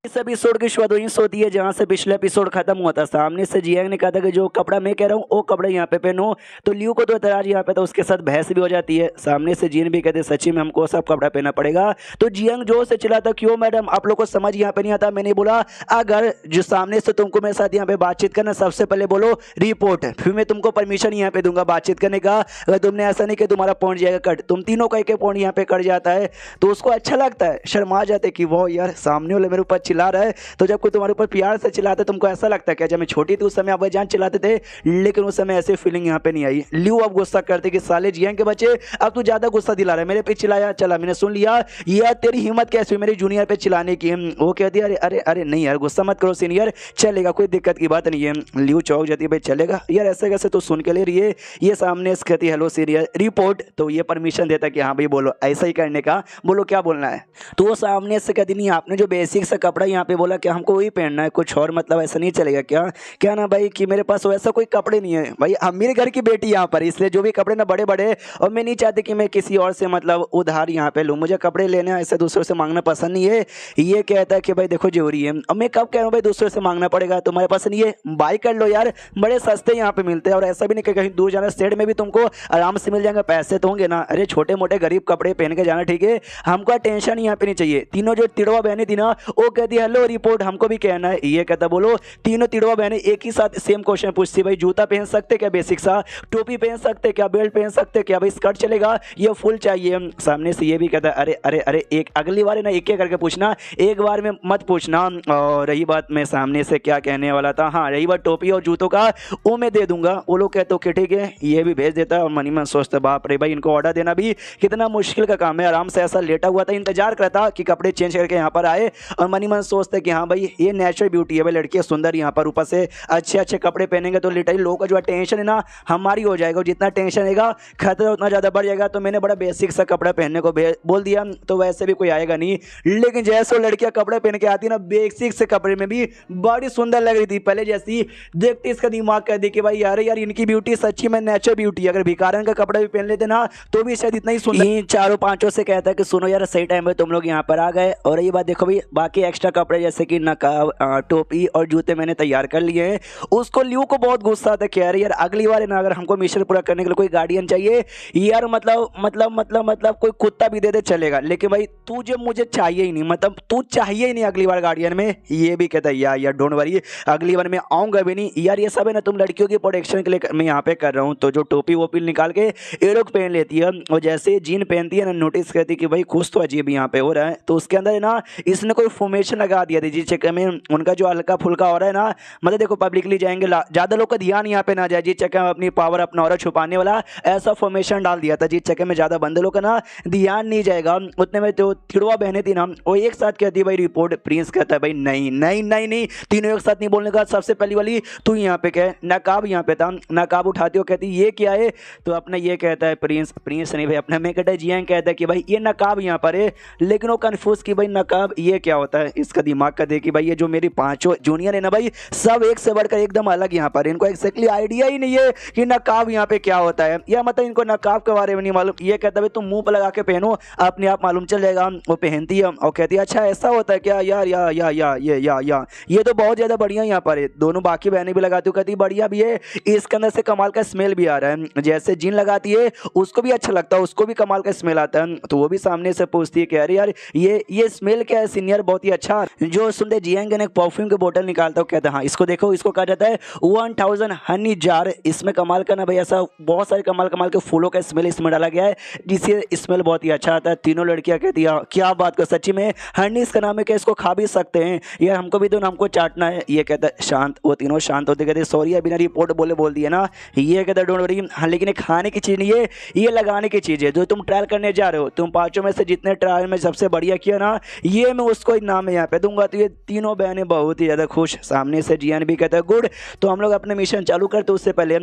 इस एपिसोड की शुरुआत वहीं से होती है जहां से पिछले एपिसोड खत्म हुआ था। सामने से जियांग ने कहा था कि जो कपड़ा मैं कह रहा हूँ वो कपड़ा यहाँ पे पहनो, तो लियू को तो एतराज यहाँ पे तो उसके साथ बहस भी हो जाती है। सामने से जिन भी कहते सच्ची में हमको सब कपड़ा पहनना पड़ेगा, तो जियांग जोर से चिल्ला था क्यों मैडम आप लोग को समझ यहाँ पे नहीं आता। मैंने बोला अगर जो सामने से तुमको मेरे साथ यहाँ पे बातचीत करना, सबसे पहले बोलो रिपोर्ट, फिर मैं तुमको परमिशन यहाँ पे दूंगा बातचीत करने का। अगर तुमने ऐसा नहीं कि तुम्हारा पॉइंट जाएगा कट, तुम तीनों का एक पॉइंट यहाँ पे कट जाता है तो उसको अच्छा लगता है, शर्मा जाते कि वो यार सामने वाले मेरे ऊपर चिल्ला रहा है। तो जब कोई तुम्हारे ऊपर प्यार से चिल्लाते तुमको ऐसा लगता है कि जब मैं छोटी थी उस समय आप जान चिल्लाते थे, लेकिन उस समय ऐसे फीलिंग यहाँ पे नहीं आई। लियू अब गुस्सा करते कि साले जियांग के बच्चे अब तू ज्यादा गुस्सा दिला रहा है, मेरे पे चिल्लाया, चला मैंने सुन लिया, यह तेरी हिम्मत कैसे हुई मेरे जूनियर पे चिल्लाने की। वो कहती है अरे अरे अरे नहीं यार गुस्सा मत करो सीनियर, चलेगा कोई दिक्कत की बात नहीं है। लियू चौक जाती है भाई चलेगा यार ऐसे कैसे तू सुन के ले रही है। ये सामने से कहती है हेलो सीनियर रिपोर्ट, तो ये परमिशन देता कि हाँ भाई बोलो ऐसा ही करने का, बोलो क्या बोलना है। तो वो सामने से कहती नहीं आपने जो बेसिक सा कपड़ा यहाँ पे बोला क्या हमको वही पहनना है, कुछ और मतलब ऐसा नहीं चलेगा क्या। क्या ना भाई कि मेरे पास वैसा कोई कपड़े नहीं है भाई, मेरे घर की बेटी यहाँ पर, इसलिए जो भी कपड़े ना बड़े बड़े, और मैं नहीं चाहती कि मैं किसी और से मतलब उधार यहाँ पे लूँ, मुझे कपड़े लेने ऐसे दूसरों से मांगना पसंद नहीं है। ये कहता है कि भाई देखो जरूरी है, अब मैं कब कह रहा हूँ भाई दूसरों से मांगना पड़ेगा, तुम्हारे पास नहीं है बाई कर लो यार, बड़े सस्ते यहाँ पे मिलते हैं। और ऐसा भी नहीं कि कहीं दूर जाना, स्टेट में भी तुमको आराम से मिल जाएगा, पैसे तो होंगे ना। अरे छोटे मोटे गरीब कपड़े पहन के जाना ठीक है, हमको टेंशन यहाँ पे नहीं चाहिए। तीनों जो तिड़वा बहने थी ना वो कहती हेलो रिपोर्ट हमको भी कहना है, ये कहता बोलो तीनों तिड़वा बहने एक ही साथ सेम क्वेश्चन पूछती भाई जूता पहन सकते क्या बेसिक सा, टोपी पहन सकते क्या, बेल्ट पहन सकते क्या, भाई स्कर्ट चलेगा, ये फुल चाहिए। सामने से ये भी कहता अरे अरे अरे एक अगली बार ना एक एक करके पूछना, एक बार में मत पूछना। और रही बात मैं सामने से क्या कहने वाला था, हाँ रही बात टोपी और जूतों का वो मैं दे दूंगा। वो लोग कहते ओके ठीक है, ये भी भेज देता। और मनी मन सोचता बाप रे भाई इनको ऑर्डर देना भी कितना मुश्किल का काम है। आराम से ऐसा लेटा हुआ था, इंतजार करता कि कपड़े चेंज करके यहाँ पर आए, और मनी मन सोचते कि हाँ भाई ये नेचुरल ब्यूटी है भाई, लड़कियाँ सुंदर यहाँ पर ऊपर से अच्छे अच्छे कपड़े पहनेंगे तो लिटरली लोगों का जो टेंशन है ना हमारी हो जाएगा, जितना टेंशन रहेगा खतरा उतना ज़्यादा बढ़ जाएगा। तो मैंने बड़ा बेसिक सा कपड़ा पहनने को बोल दिया, तो वैसे भी कोई आएगा नहीं। लेकिन जैसे वो लड़कियां कपड़े पहन के आती ना बेसिक से कपड़े में भी बड़ी सुंदर लग रही थी। पहले जैसी देखती इसका दिमाग कह दी कि भाई यार यार इनकी ब्यूटी सच्ची में नेचुरल ब्यूटी है, अगर भिखारन का कपड़ा भी पहन लेते ना तो भी शायद इतना ही सुंदर। चारों पांचों से कहता है कि सुनो यार सही टाइम पे तुम लोग यहाँ पर आ गए। और ये बात देखो भाई बाकी एक्स्ट्रा कपड़े जैसे कि नकाब टोपी और जूते मैंने तैयार कर लिए हैं। उसको लियू को बहुत गुस्सा आता है कि यार अगली बार ना अगर हमको मिशन पूरा करने के लिए कोई गार्डियन चाहिए यार मतलब कोई कुत्ता भी दे दे चलेगा, लेकिन भाई तुझे मुझे चाहिए ही नहीं, मतलब तू चाहिए ही नहीं अगली बार गार्डियन में। ये भी कहता है यार डोंट वरी अगली बार मैं आऊँगा भी नहीं यार, ये सब है ना तुम लड़कियों की प्रोटेक्शन के लिए मैं यहाँ पे कर रहा हूँ। तो जो टोपी वोपी निकाल के ये लोग पहन लेती है, और जैसे जीन पहनती है ना नोटिस करती कि भाई कुछ तो अजीब यहाँ पे हो रहा है। तो उसके अंदर है ना इसने कोई फॉर्मेशन लगा दिया था जिस चक्कर में उनका जो हल्का फुल्का हो रहा है ना, मतलब देखो पब्लिकली जाएंगे ज़्यादा लोग का ध्यान यहाँ पे ना जाए, जिस चक्कर में अपनी पावर अपना और छुपाने वाला ऐसा फॉर्मेशन डाल दिया था जिस चक्कर में ज़्यादा बंदे लोग का ना ध्यान नहीं जाएगा। उतने में जो तिड़वा बहने थी ना वो एक साथ कहती है भाई रिपोर्ट। प्रिंस कहता है भाई नहीं नहीं नहीं नहीं तीनों एक साथ नहीं बोलने का, सबसे पहली वाली तू यहाँ पे कह। नकाब यहाँ पे था, नकाब उठाती हो कहती ये क्या है, तो अपना ये कहता है प्रिंस नहीं भाई अपना मैं कहता है जियांग कहता है कि भाई ये नकाब यहाँ पर है, लेकिन वो कन्फ्यूज कि भाई नकाब ये क्या होता है। इसका दिमाग का देखिए भाई ये जो मेरी पांचों जूनियर है ना भाई सब एक से बढ़कर एकदम अलग यहाँ पर, इनको एक्जैक्टली आइडिया ही नहीं है कि नकाब यहाँ पे क्या होता है, या मतलब इनको नकाब के बारे में नहीं मालूम। ये कहता है तुम मुंह पर लगा के पहनो अपने आप मालूम चल जाएगा। वो पहनती है और कहती है अच्छा ऐसा होता है क्या यार या ये तो बहुत ज़्यादा बढ़िया यहाँ पर है। दोनों बाकी बहनें भी लगाती हूँ कहती बढ़िया भी है, इसके अंदर से कमाल का स्मेल भी आ रहा है। जैसे जिन लगाती है उसको भी अच्छा लगता है, उसको भी कमाल का स्मेल आता है। तो वो भी सामने से पूछती है कि अरे यार ये स्मेल क्या है सीनियर, बहुत ही अच्छा था। जो सुनते जियांग ने एक परफ्यूम की बोतल निकालता हूँ, कहता है हाँ इसको देखो, इसको कहा जाता है 1000 हनी जार। इसमें कमाल का ना भाई ऐसा बहुत सारे कमाल कमाल के फूलों का स्मेल इसमें डाला गया है, जिससे स्मेल बहुत ही अच्छा आता है। तीनों लड़कियां कहती है क्या बात कर, सच्ची में हनी इसका नाम है, क्या इसको खा भी सकते हैं यार, हमको भी दो ना, हमको चाटना है। ये कहता है शांत, वो तीनों शांत होते कहते सॉरी अभी ना रिपोर्ट बोल दिया ना। ये कहता डोंट वरी, हाँ लेकिन ये खाने की चीज़ नहीं है, ये लगाने की चीज़ है जो तुम ट्रायल करने जा रहे हो। तुम पाँचों में से जितने ट्रायल में सबसे बढ़िया किया ना, ये मैं उसको इनाम यहाँ पे दूंगा। तो ये तीनों बहनें बहुत ही ज़्यादा खुश। सामने से जियान भी कहता है गुड, तो हम लोग अपने मिशन चालू करते उससे पहले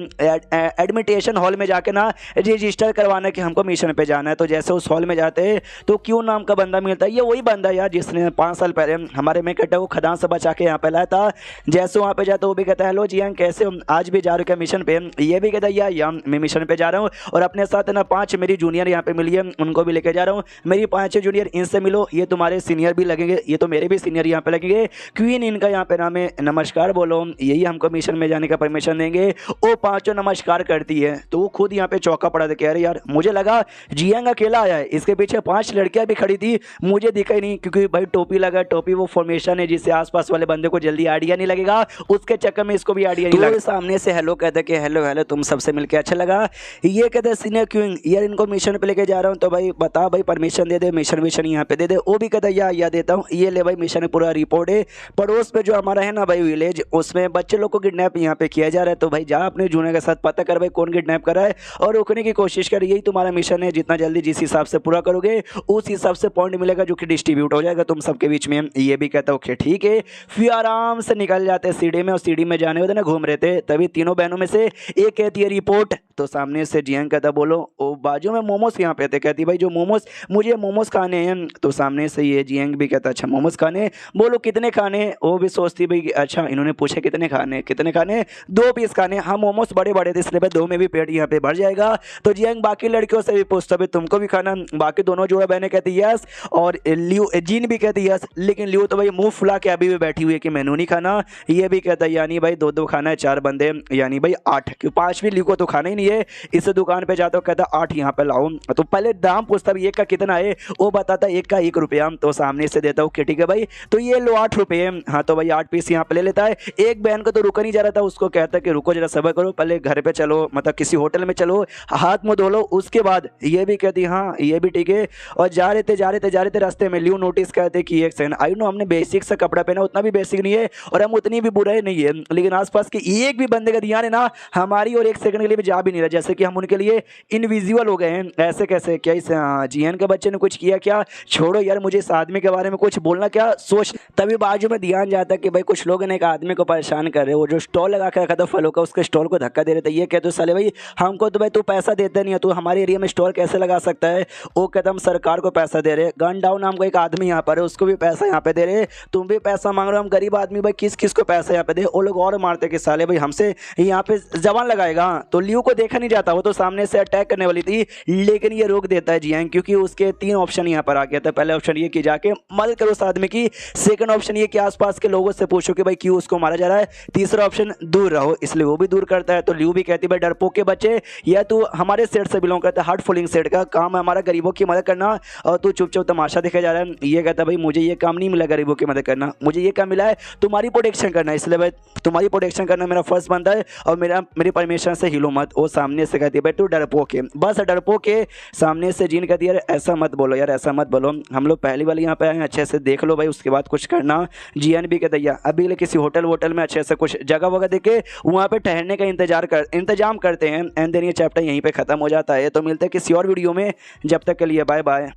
एडमिटेशन हॉल में जाके ना रजिस्टर करवाना कि हमको मिशन पे जाना है। तो जैसे उस हॉल में जाते हैं तो क्यों नाम का बंदा मिलता है, ये वही बंदा यार जिसने 5 साल पहले हमारे में कट्टा को खदान से बचा के यहाँ पे लाया था। जैसे वहाँ पे जाता वो भी कहता है हेलो जियांग कैसे हो, आज भी जा रहे हो क्या मिशन पे। ये भी कहता है या मैं मिशन पे जा रहा हूँ और अपने साथ ना 5 मेरी जूनियर यहाँ पे मिली है, उनको भी लेके जा रहा हूँ। मेरी 5 जूनियर, इनसे मिलो, ये तुम्हारे सीनियर भी लगेंगे, ये तो मेरे भी सीनियर यहाँ पे लगेंगे। क्वीन इनका यहाँ पे नाम है, नमस्कार बोलो, यही हमको मिशन में जाने का परमिशन देंगे। वो 5 नमस्कार करती है तो वो खुद यहाँ पे चौका पड़ा था, कह रहे यार मुझे लगा जियांग अकेला आया है, इसके पीछे 5 लड़कियां भी खड़ी थी, मुझे दिखा ही नहीं, क्योंकि भाई टोपी लगा, टोपी वो फॉर्मेशन है जिससे आसपास वाले बंदे को जल्दी आइडिया नहीं लगेगा, उसके चक्कर में इसको भी आइडिया नहीं लगा। सामने से हेलो कहते कि हेलो तुम सबसे मिलकर अच्छा लगा। ये कहते सीनियर क्वीन यार इनको मिशन पे लेके जा रहा हूँ, तो भाई बता भाई परमिशन दे दे, मिशन यहाँ पे दे दे। वो भी कहता है या देता हूँ, ये ले भाई मिशन पूरा रिपोर्ट है। पड़ोस पे जो हमारा है ना भाई विलेज, उसमें बच्चे लोग को किडनैप यहाँ पे किया जा रहा है, तो भाई जा अपने जूनियर के साथ पता कर भाई कौन किडनैप कर रहा है और रोकने की कोशिश कर। यही तुम्हारा मिशन है, जितना जल्दी जिस हिसाब से पूरा करोगे उस हिसाब से पॉइंट मिलेगा जो कि डिस्ट्रीब्यूट हो जाएगा तुम सबके बीच में। ये भी कहता ओके ठीक है। फिर आराम से निकल जाते हैं सीढ़ी में, और सीढ़ी में जाने होते ना घूम रहे थे, तभी तीनों बहनों में से एक कहती है रिपोर्ट। तो सामने से जियांग कहता बोलो, ओ बाजू में मोमोज यहाँ पे थे, कहती भाई जो मोमोज, मुझे मोमोज खाने हैं। तो सामने से ये जियांग भी कहता अच्छा मोमोज खाने, बोलो कितने खाने। वो भी सोचती भाई अच्छा इन्होंने पूछे कितने खाने, 2 पीस खाने। हाँ मोमोज बड़े बड़े थे इसलिए 2 में भी पेट यहाँ पे भर जाएगा। तो जियांग बाकी लड़कियों से भी पूछता भाई तुमको भी खाना, बाकी दोनों जोड़े बहनें कहती यस, और लियो जीन भी कहती यस, लेकिन लियो तो भाई मुंह फुला के अभी भी बैठी हुई है कि मैंने नहीं खाना। ये भी कहता है यानी भाई 2 खाना है, 4 बंदे यानी भाई 8, क्यों 5वीं लियो को तो खाना ही नहीं है। इस दुकान पे जाता हूँ, कहता 8 यहाँ पे लाओ। तो पहले दाम पूछता भी एक का कितना है, वो बताता एक का 1 रुपया। तो सामने से देता हूँ ठीक है भाई, तो ये लो 8 रुपये। हाँ तो भाई 8 पीस यहाँ पे ले लेता है। एक बहन को तो रुका नहीं जा रहा था, उसको कहता कि रुको जरा सब्र करो, पहले घर पे चलो, मतलब किसी होटल में चलो, हाथ मुंह धो लो, उसके बाद। ये भी कहती हाँ ये भी ठीक है। और जा रहे थे रास्ते में लियो नोटिस कहते कि एक सेकंड, आई नो हमने बेसिक सा कपड़ा पहना, उतना भी बेसिक नहीं है और हम उतनी भी बुरे नहीं है, लेकिन आसपास के एक भी बंदे का ध्यान है ना हमारी और एक सेकंड के लिए भी जा भी नहीं रहा, जैसे कि हम उनके लिए इनविजिबल हो गए हैं। ऐसे कैसे, क्या इस जियान के बच्चे ने कुछ किया क्या, छोड़ो यार मुझे इस आदमी के बारे में कुछ बोलना क्या सोच। तभी बाजू में ध्यान जाता कि भाई कुछ लोग ने एक आदमी को परेशान कर रहे, वो जो स्टॉल लगा के रखा था फलों का, उसके स्टॉल को धक्का दे रहे थे। ये कहते साले भाई हमको तो भाई तू पैसा देता नहीं है, तू हमारे एरिया में स्टॉल कैसे लगा सकता है। वो कहता हम सरकार को पैसा दे रहे, गन डाउन नाम का एक आदमी यहाँ पर है, उसको भी पैसा यहाँ पे दे रहे, तुम भी पैसा मांग रहे हो, हम गरीब आदमी भाई किस किस को पैसा यहाँ पे दे। वो लोग और मारते कि साले भाई हमसे यहाँ पे जवान लगाएगा। तो लियो को देखा नहीं जाता, वो तो सामने से अटैक करने वाली थी, लेकिन ये रोक देता है जियांग, क्योंकि उसके 3 ऑप्शन यहाँ पर आ गया था। पहले ऑप्शन ये कि जाके मदद करो उस आदमी की, सेकंड ऑप्शन ये कि आसपास के लोगों से पूछो कि भाई क्यों उसको मारा जा रहा है, तीसरा ऑप्शन दूर रहो, इसलिए वो भी दूर करता है। तो लियो भी कहती भाई डरपोक के बच्चे, या तू हमारे सेट से बिलोंग करता है, हार्ट फुलिंग सेट का काम है हमारा गरीबों की मदद करना, और तू चुपचाप तमाशा दिखा जा रहा है। ये कहता भाई मुझे ये काम नहीं मिला गरीबों की मदद करना, मुझे ये काम मिला है तुम्हारी प्रोटेक्शन करना, इसलिए भाई तुम्हारी प्रोटेक्शन करना मेरा फर्ज बनता है और मेरी परमिशन से हिलो मत। वो सामने से कहती है भाई तू डरपोक है, बस डरपोक है। सामने से जीन कहती है ऐसा मत बोलो यार, ऐसा मत बोलो, हम लोग पहली बार यहाँ पे आए हैं, अच्छे से देख लो भाई उसके बाद कुछ करना। जियान भी कहता है अभी ले किसी होटल में अच्छे से कुछ जगह वगैरह देखे वहाँ पे ठहरने का इंतजाम करते हैं। एंड देन ये चैप्टर यहीं पे खत्म हो जाता है। तो मिलते हैं किसी और वीडियो में, जब तक के लिए बाय बाय।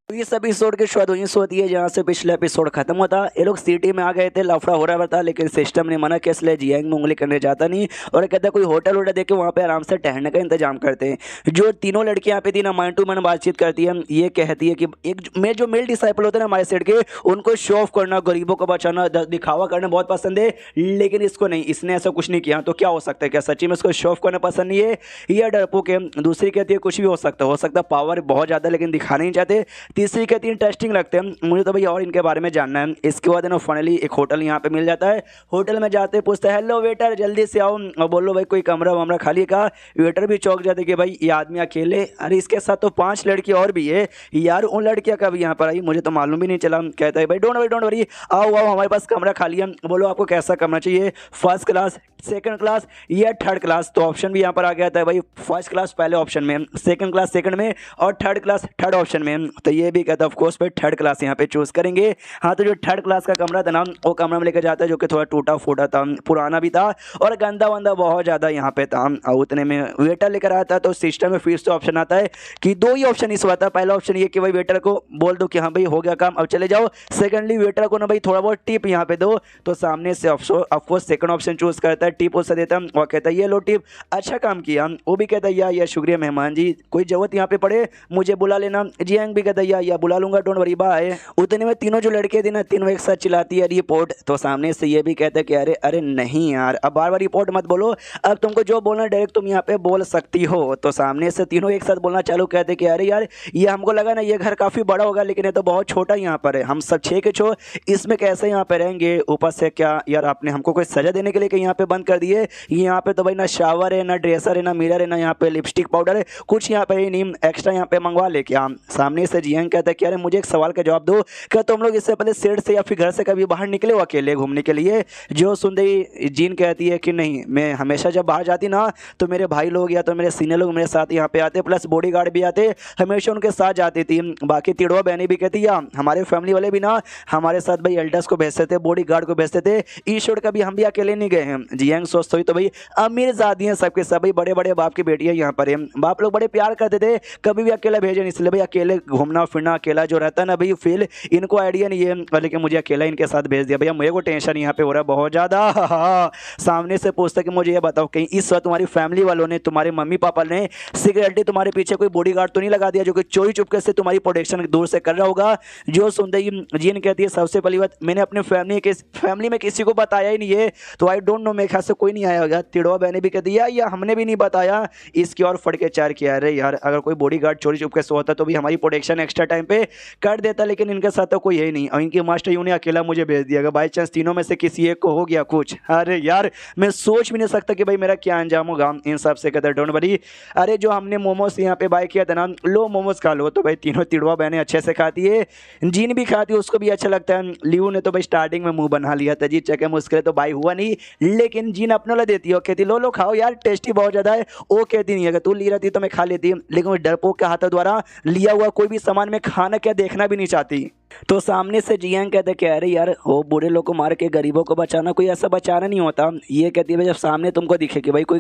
तो इस एपिसोड की शुरुआत वहीं से होती है जहाँ से पिछला एपिसोड खत्म होता। ये लोग सिटी में आ गए थे, लफड़ा हो रहा था, लेकिन सिस्टम ने मना किया, इसलिए जियांग में उंगली करने जाता नहीं और कहता है कोई होटल देके वहाँ पे आराम से ठहरने का इंतजाम करते हैं। जो तीनों लड़कियाँ यहाँ पे थी ना माइंड टू माइंड बातचीत करती है। ये कहती है कि एक जो मेल डिसाइपल होते हैं ना हमारे सेट के, उनको शो ऑफ करना, गरीबों को बचाना, दिखावा करना बहुत पसंद है, लेकिन इसको नहीं, इसने ऐसा कुछ नहीं किया। तो क्या हो सकता है, क्या सच्ची में इसको शो ऑफ करना पसंद नहीं है या डरपोक है। दूसरी कहती है कुछ भी हो सकता है पावर बहुत ज़्यादा लेकिन दिखाना नहीं चाहते। तीसरी कहती है इंटरेस्टिंग लगते हैं मुझे तो भाई और इनके बारे में जानना है। इसके बाद ना फाइनली एक होटल यहाँ पे मिल जाता है। होटल में जाते पूछते हैं हेलो वेटर जल्दी से आओ और बोलो भाई कोई कमरा वमरा खाली का। वेटर भी चौंक जाते कि भाई ये आदमी अकेले, अरे इसके साथ तो 5 लड़की और भी है यार, उन लड़कियाँ कब यहाँ पर आई मुझे तो मालूम भी नहीं चला। कहता है भाई डोंट वरी आओ आओ हमारे पास कमरा खाली है, बोलो आपको कैसा कमरा चाहिए, फर्स्ट क्लास, सेकंड क्लास या थर्ड क्लास। तो ऑप्शन भी यहाँ पर आ गया था भाई, फर्स्ट क्लास पहले ऑप्शन में, सेकंड क्लास सेकंड में और थर्ड क्लास थर्ड ऑप्शन में। तो ये भी कहता है ऑफकोर्स भाई थर्ड क्लास यहाँ पे चूज करेंगे। हाँ तो जो थर्ड क्लास का कमरा था ना वो कमरा में लेकर जाता है जो कि थोड़ा टूटा फूटा था, पुराना भी था और गंदा वंदा बहुत ज़्यादा यहाँ पे था। उतने में वेटर लेकर आता है तो सिस्टम में फिर से ऑप्शन आता है कि 2 ही ऑप्शन इस बात है। पहला ऑप्शन ये कि भाई वेटर को बोल दो कि हाँ भाई हो गया काम अब चले जाओ। सेकंडली वेटर को ना भाई थोड़ा बहुत टिप यहाँ पे दो। तो सामने से ऑफकोर्स सेकंड ऑप्शन चूज करता है, टिप उससे देता है और कहता है ये लो टिप, अच्छा काम किया। वो भी कहता है या शुक्रिया मेहमान जी, कोई जरूरत यहाँ पे पड़े मुझे बुला लेना। जियांग भी कहता है या बुला लूंगा डोंट वरी बाय। उतने में तीनों जो लड़के थे ना तीनों एक साथ चिल्लाती है रिपोर्ट। तो सामने से ये भी कहता है कि अरे अरे नहीं यार अब बार बार रिपोर्ट मत बोलो, अब तुमको जो बोलना डायरेक्ट तुम यहाँ पे बोल सकती हो। तो सामने से तीनों एक साथ बोलना चालू कहते कि अरे यार ये हमको लगा ना ये घर काफ़ी बड़ा होगा लेकिन ये तो बहुत छोटा यहाँ पर है, हम सब 6 के 6 इसमें कैसे यहाँ पे रहेंगे। ऊपर से क्या यार आपने हमको कोई सजा देने के लिए कहीं यहाँ पे बंद कर दिए। यहाँ पे तो भाई ना शावर है ना ड्रेसर है ना मिरर है ना यहाँ पे लिपस्टिक पाउडर है, कुछ यहाँ पे ही नहीं, एक्स्ट्रा यहाँ पे मंगवा ले क्या। सामने से जियांग कहता है कि अरे मुझे एक सवाल का जवाब दो, क्या तुम लोग इससे पहले सेट से या फिर घर से कभी बाहर निकले हो अकेले घूमने के लिए। जो सुनते ही जीन कहती है कि नहीं, मैं हमेशा जब बाहर जाती ना तो मेरे भाई लोग या तो मेरे सीनियर लोग मेरे साथ यहाँ पे आते, प्लस बॉडीगार्ड भी आते, हमेशा उनके साथ जाती थी। बाकी तिड़वा बहनी भी कहती या हमारे फैमिली वाले भी ना हमारे साथ भाई एल्डर्स को भेजते थे, बॉडीगार्ड को भेजते थे, ईश्वर कभी हम भी अकेले नहीं गए हैं। जियांग सोचते हुई तो भाई अमीर जादी हैं सबके सब, भाई बड़े बड़े बाप की बेटियां यहाँ पर है, बाप लोग बड़े प्यार करते थे, कभी भी अकेला भेजे नहीं, इसलिए भाई अकेले घूमना फिरना अकेला जो रहता है ना भाई फील इनको आइडिया नहीं है, लेकिन मुझे अकेला इनके साथ भेज दिया। भैया मुझे को टेंशन यहाँ पे हो रहा है बहुत ज़्यादा। सामने से पूछता कि मुझे ये बताओ कहीं इस वक्त तुम्हारी फैमिली वालों ने तुम्हारे मम्मी पापा ने सिक्योरिटी तुम्हारे पीछे कोई बॉडीगार्ड तो नहीं लगा दिया जो कि चोरी चुपके से तुम्हारी प्रोटेक्शन दूर से कर रहा होगा। जो सुनते ही जीन कहती है सबसे पहली बात मैंने अपने फैमिली में किसी को बताया ही नहीं है, तो आई डोंट नो, मेरे ख्याल से कोई नहीं आया होगा। तिड़वा बहने भी कहती है या हमने भी नहीं बताया। इसकी और फट के चार किया अरे यार अगर कोई बॉडीगार्ड चोरी चुपके से होता तो भी हमारी प्रोटेक्शन एक्स्ट्रा टाइम पे कर देता, लेकिन इनके साथ तो कोई है ही नहीं और इनके मास्टर यूं ने अकेला मुझे भेज दिया। बाई चांस तीनों में से किसी एक को हो गया कुछ, अरे यार मैं सोच भी नहीं सकता कि भाई मेरा क्या अंजाम होगा। इन सब से कहता डोंट वरी, अरे जो हमने मोमोज यहाँ पे बाय किया था ना लो मोमोज खा लो। तो भाई तीनों तिड़वा बहनें अच्छे से खाती है, जीन भी खाती है, उसको भी अच्छा लगता है। लियू ने तो भाई स्टार्टिंग में मुंह बना लिया था जी, चके मुश्किल तो भाई हुआ नहीं, लेकिन जीन अपने वाला देती है, कहती लो खाओ यार टेस्टी बहुत ज़्यादा है। वो कहती नहीं है कि तू ली रहती तो मैं खा लेती, लेकिन वो डरपोक के हाथों द्वारा लिया हुआ कोई भी सामान में खाना क्या देखना भी नहीं चाहती। तो सामने से जियांग कहते कह रहे यार वो बूढ़े लोग को मार के गरीबों को बचाना कोई ऐसा बचाना नहीं होता। ये कहती है भाई जब सामने तुमको दिखे कि भाई कोई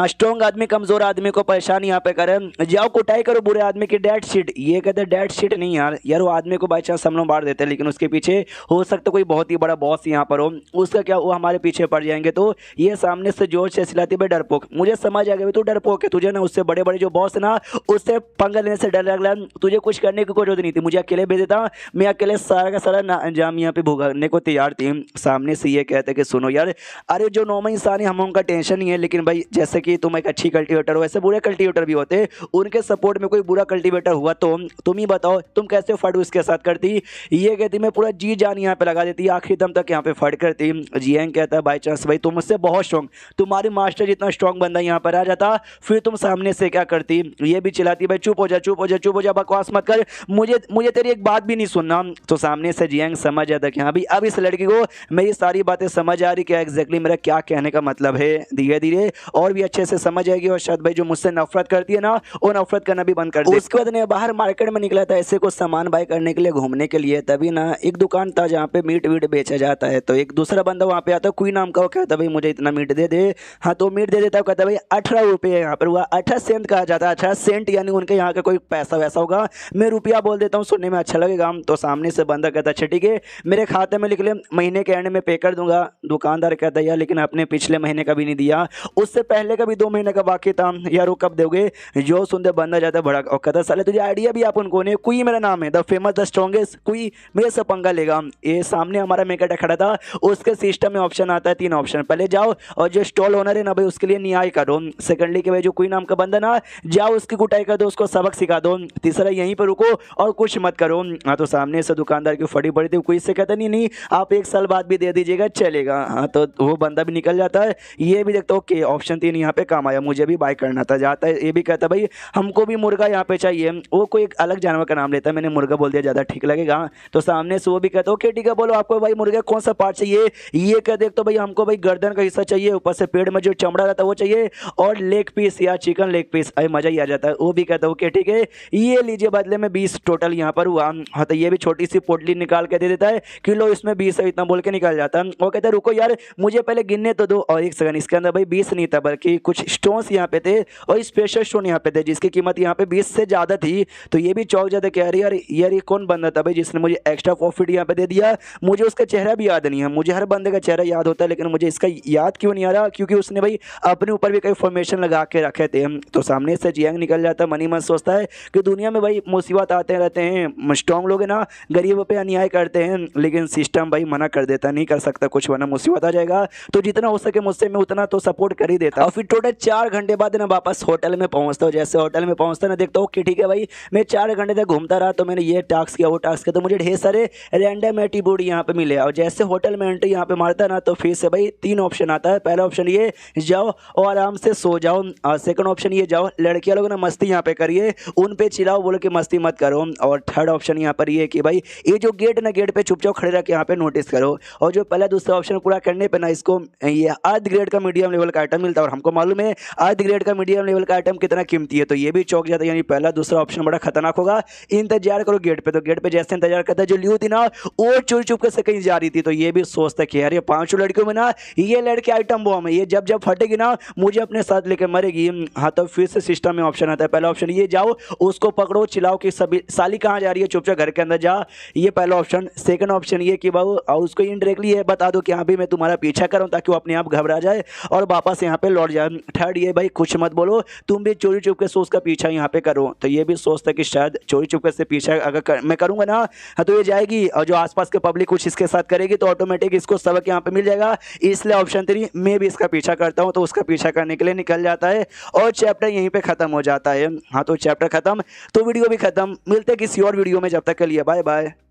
स्ट्रॉन्ग आदमी कमज़ोर आदमी को परेशान यहाँ पे करे, जाओ कुटाई करो बुरे आदमी की डेड शीट। ये कहते हैं डेड शीट नहीं यार वो आदमी को बाई चांस हम लोग मार देते हैं, लेकिन उसके पीछे हो सकता कोई बहुत ही बड़ा बॉस यहाँ पर हो, उसका क्या वो हमारे पीछे पड़ जाएंगे। तो ये सामने से जोर से चिल्लाती भाई डरपोक, मुझे समझ आ गया तू डरपोक है, तुझे ना उससे बड़े बड़े जो बॉस ना उससे पंगा लेने से डर लग रहा है, तुझे कुछ करने की कोई जरूरत नहीं थी, मुझे अकेले भेज देता, मैं अकेले सारा का सारा अंजाम यहाँ पे भुगतने को तैयार थी। सामने से ये कहते कि सुनो यार अरे जो नॉर्मल इंसान है हम उनका टेंशन नहीं है, लेकिन भाई जैसे कि तुम एक अच्छी कल्टीवेटर हो वैसे बुरे कल्टीवेटर भी होते, उनके सपोर्ट में कोई बुरा कल्टीवेटर हुआ तो तुम ही बताओ तुम कैसे फट उसके साथ करती। ये कहती मैं पूरा जी जान यहाँ पे लगा देती, आखिरी दम तक यहाँ पे फट करती। जियांग कहता है बाई चांस भाई तुम मुझसे बहुत स्ट्रॉन्ग, तुम्हारी मास्टर जितना स्ट्रॉन्ग बंदा यहाँ पर आ जाता फिर तुम सामने से क्या करती। ये भी चिल्लाती भाई चुप हो जा चुप हो जा चुप हो जा, बकवास मत कर, मुझे तेरी एक बात भी नहीं सुनना। तो सामने से जियांग समझ जाता कि हाँ भाई अब इस लड़की को मेरी सारी बातें समझ आ रही क्या एग्जैक्टली मेरा क्या कहने का मतलब है। धीरे धीरे और भी अच्छे से समझ आएगी और शायद भाई जो मुझसे नफरत करती है ना वो नफरत करना भी बंद कर दे। उसके बाद बाहर मार्केट में निकला था ऐसे कुछ सामान बाय करने के लिए घूमने के लिए, तभी ना एक दुकान था जहाँ पे मीट वीट बेचा जाता है। तो एक दूसरा बंदा वहाँ पे आता कोई नाम का, वो कहता भाई मुझे इतना मीट दे दे। हाँ तो मीट दे देता, कहता भाई 18 रुपये, यहाँ पर हुआ 18 सेंट कहा जाता है, 18 सेंट यानी उनके यहाँ का कोई पैसा वैसा होगा, मैं रुपया बोल देता हूँ सुनने में अच्छा लगेगा। तो सामने से बंदा कहता अच्छा ठीक है मेरे खाते में लिख ले, महीने के एंड में पे कर दूंगा। दुकानदार कहता यार लेकिन आपने पिछले महीने का भी नहीं दिया, उससे पहले का भी 2 महीने का बाकी था यार, वो कब दोगे। जो सुनते बंदा जाता भड़क और कहता साले तुझे आइडिया भी आप उनको ने, कोई मेरा नाम है द फेमस द स्ट्रॉन्गेस्ट, कोई मेरे से पंगा लेगा। ये सामने हमारा मेकटा खड़ा था, उसके सिस्टम में ऑप्शन आता है 3 ऑप्शन, पहले जाओ और जो स्टॉल ओनर है ना भाई उसके लिए न्याय करो। सेकंडली के भाई जो कोई नाम का बंदा ना जाओ उसकी कुटाई कर दो, उसको सबक सिखा दो। तीसरा यहीं पर रुको और कुछ मत करो। हाँ तो सामने से दुकानदार की फटी पड़ी थी, कोई इससे कहता नहीं आप 1 साल बाद भी दे दीजिएगा चलेगा। हाँ तो वो बंदा भी निकल जाता है। ये भी देखता ओके ऑप्शन 3 यहाँ पे काम आया, मुझे भी बाय करना था। जाता है ये भी कहता भाई हमको भी मुर्गा यहाँ पे चाहिए, वो कोई एक अलग जानवर का नाम लेता है, मैंने मुर्गा बोल दिया ज़्यादा ठीक लगेगा। तो सामने से वो भी कहता ओके ठीक है बोलो आपको भाई मुर्गे कौन सा पार्ट चाहिए। ये कह देख तो भाई हमको भाई गर्दन का हिस्सा चाहिए, ऊपर से पेड़ में जो चमड़ा रहता है वो चाहिए, और लेग पीस या चिकन लेग पीस, अरे मज़ा ही आ जाता है। वो भी कहता ओके ठीक है ये लीजिए, बदले में 20 टोटल यहाँ पर हुआ। हाँ तो ये भी छोटी सी पोटली निकाल के दे देता है कि लो इसमें 20 है, इतना बोल के निकाल जाता है। वो कहता है रुको यार मुझे पहले गिनने तो दो, और 1 सेकंड इसके अंदर भाई 20 नहीं था बल्कि कुछ स्टोन्स यहाँ पे थे, और स्पेशल स्टोन यहाँ पे थे जिसकी कीमत यहाँ पे 20 से ज़्यादा थी। तो ये भी चौंक जाता कह रही यार ये कौन बंदा था भाई जिसने मुझे एक्स्ट्रा प्रॉफिट यहाँ पे दे दिया, मुझे उसका चेहरा भी याद नहीं है। मुझे हर बंदे का चेहरा याद होता है लेकिन मुझे इसका याद क्यों नहीं आ रहा, क्योंकि उसने भाई अपने ऊपर भी कई फॉर्मेशन लगा के रखे थे। तो सामने से जियांग निकल जाता है, मनी मन सोचता है कि दुनिया में भाई मुसीबत आते रहते हैं, स्ट्रॉन्ग लोग हैं ना गरीबों पे अन्याय करते हैं, लेकिन सिस्टम भाई मना कर देता, नहीं कर सकता कुछ वरना मुसीबत आ जाएगा। तो जितना हो सके मुझसे मैं उतना तो सपोर्ट कर ही देता। और फिर टोटल 4 घंटे बाद ना वापस होटल में पहुंचता हूँ। जैसे होटल में पहुंचता ना देखता हूँ कि ठीक है भाई मैं 4 घंटे तक घूमता रहा, तो मैंने ये टास्क किया वो टास्क किया, तो मुझे ढेर सारे रैंडम एट्रीब्यूट यहाँ पे मिले। और जैसे होटल में एंट्री यहाँ पे मारता ना तो फिर से भाई 3 ऑप्शन आता है। पहला ऑप्शन ये जाओ और आराम से सो जाओ, और सेकंड ऑप्शन ये जाओ लड़कियां लोग ना मस्ती यहाँ पे करिए, उन पे चिल्लाओ बोलो कि मस्ती मत करो, और थर्ड ऑप्शन यहाँ पर ये कि भाई ये जो गेट ना गेट पे चुपचाप खड़े रह के यहाँ पे नोटिस करो। और जो पहला दूसरा ऑप्शन पूरा करने पे ना इसको ये अर्ध ग्रेड का मीडियम लेवल का आइटम मिलता है, और हमको मालूम है अर्ध ग्रेड का मीडियम लेवल का आइटम कितना कीमती है। तो ये भी चौक जाता है, यानी पहला दूसरा ऑप्शन बड़ा खतरनाक होगा। इंतजार करो गेट पे। तो गेट पे जैसे इंतजार करता है जो लियो थी ना वो चुप चुप के से कहीं जा रही थी, तो ये भी सोचता कि यार ये 5 लड़कियों में ना ये लड़की आइटम बॉम्ब है, ये जब जब फटेगी ना मुझे अपने साथ लेकर मरेगी। हाँ तो फिर से सिस्टम में ऑप्शन आता है। पहला ऑप्शन ये जाओ उसको पकड़ो चिल्लाओ कि सभी साली कहाँ जा रही है, चुपचाप घर के अंदर जा, ये पहला ऑप्शन। सेकंड ऑप्शन ये कि बाबू और उसको इनडायरेक्टली ये बता दो कि हाँ भी मैं तुम्हारा पीछा कर रहा हूँ, ताकि वो अपने आप घबरा जाए और वापस यहाँ पे लौट जाए। थर्ड ये भाई कुछ मत बोलो, तुम भी चोरी चुपके से उसका पीछा यहाँ पे करो। तो ये भी सोचता कि शायद चोरी चुपके से पीछा अगर मैं करूँगा ना हाँ तो ये जाएगी, और जो आसपास के पब्लिक कुछ इसके साथ करेगी तो ऑटोमेटिक इसको सबक यहाँ पे मिल जाएगा। इसलिए ऑप्शन 3 मैं भी इसका पीछा करता हूँ। तो उसका पीछा करने के लिए निकल जाता है और चैप्टर यहीं पे खत्म हो जाता है। हाँ तो चैप्टर खत्म तो वीडियो भी खत्म। मिलते किसी और वीडियो में, जब तक के लिए बाय बाय।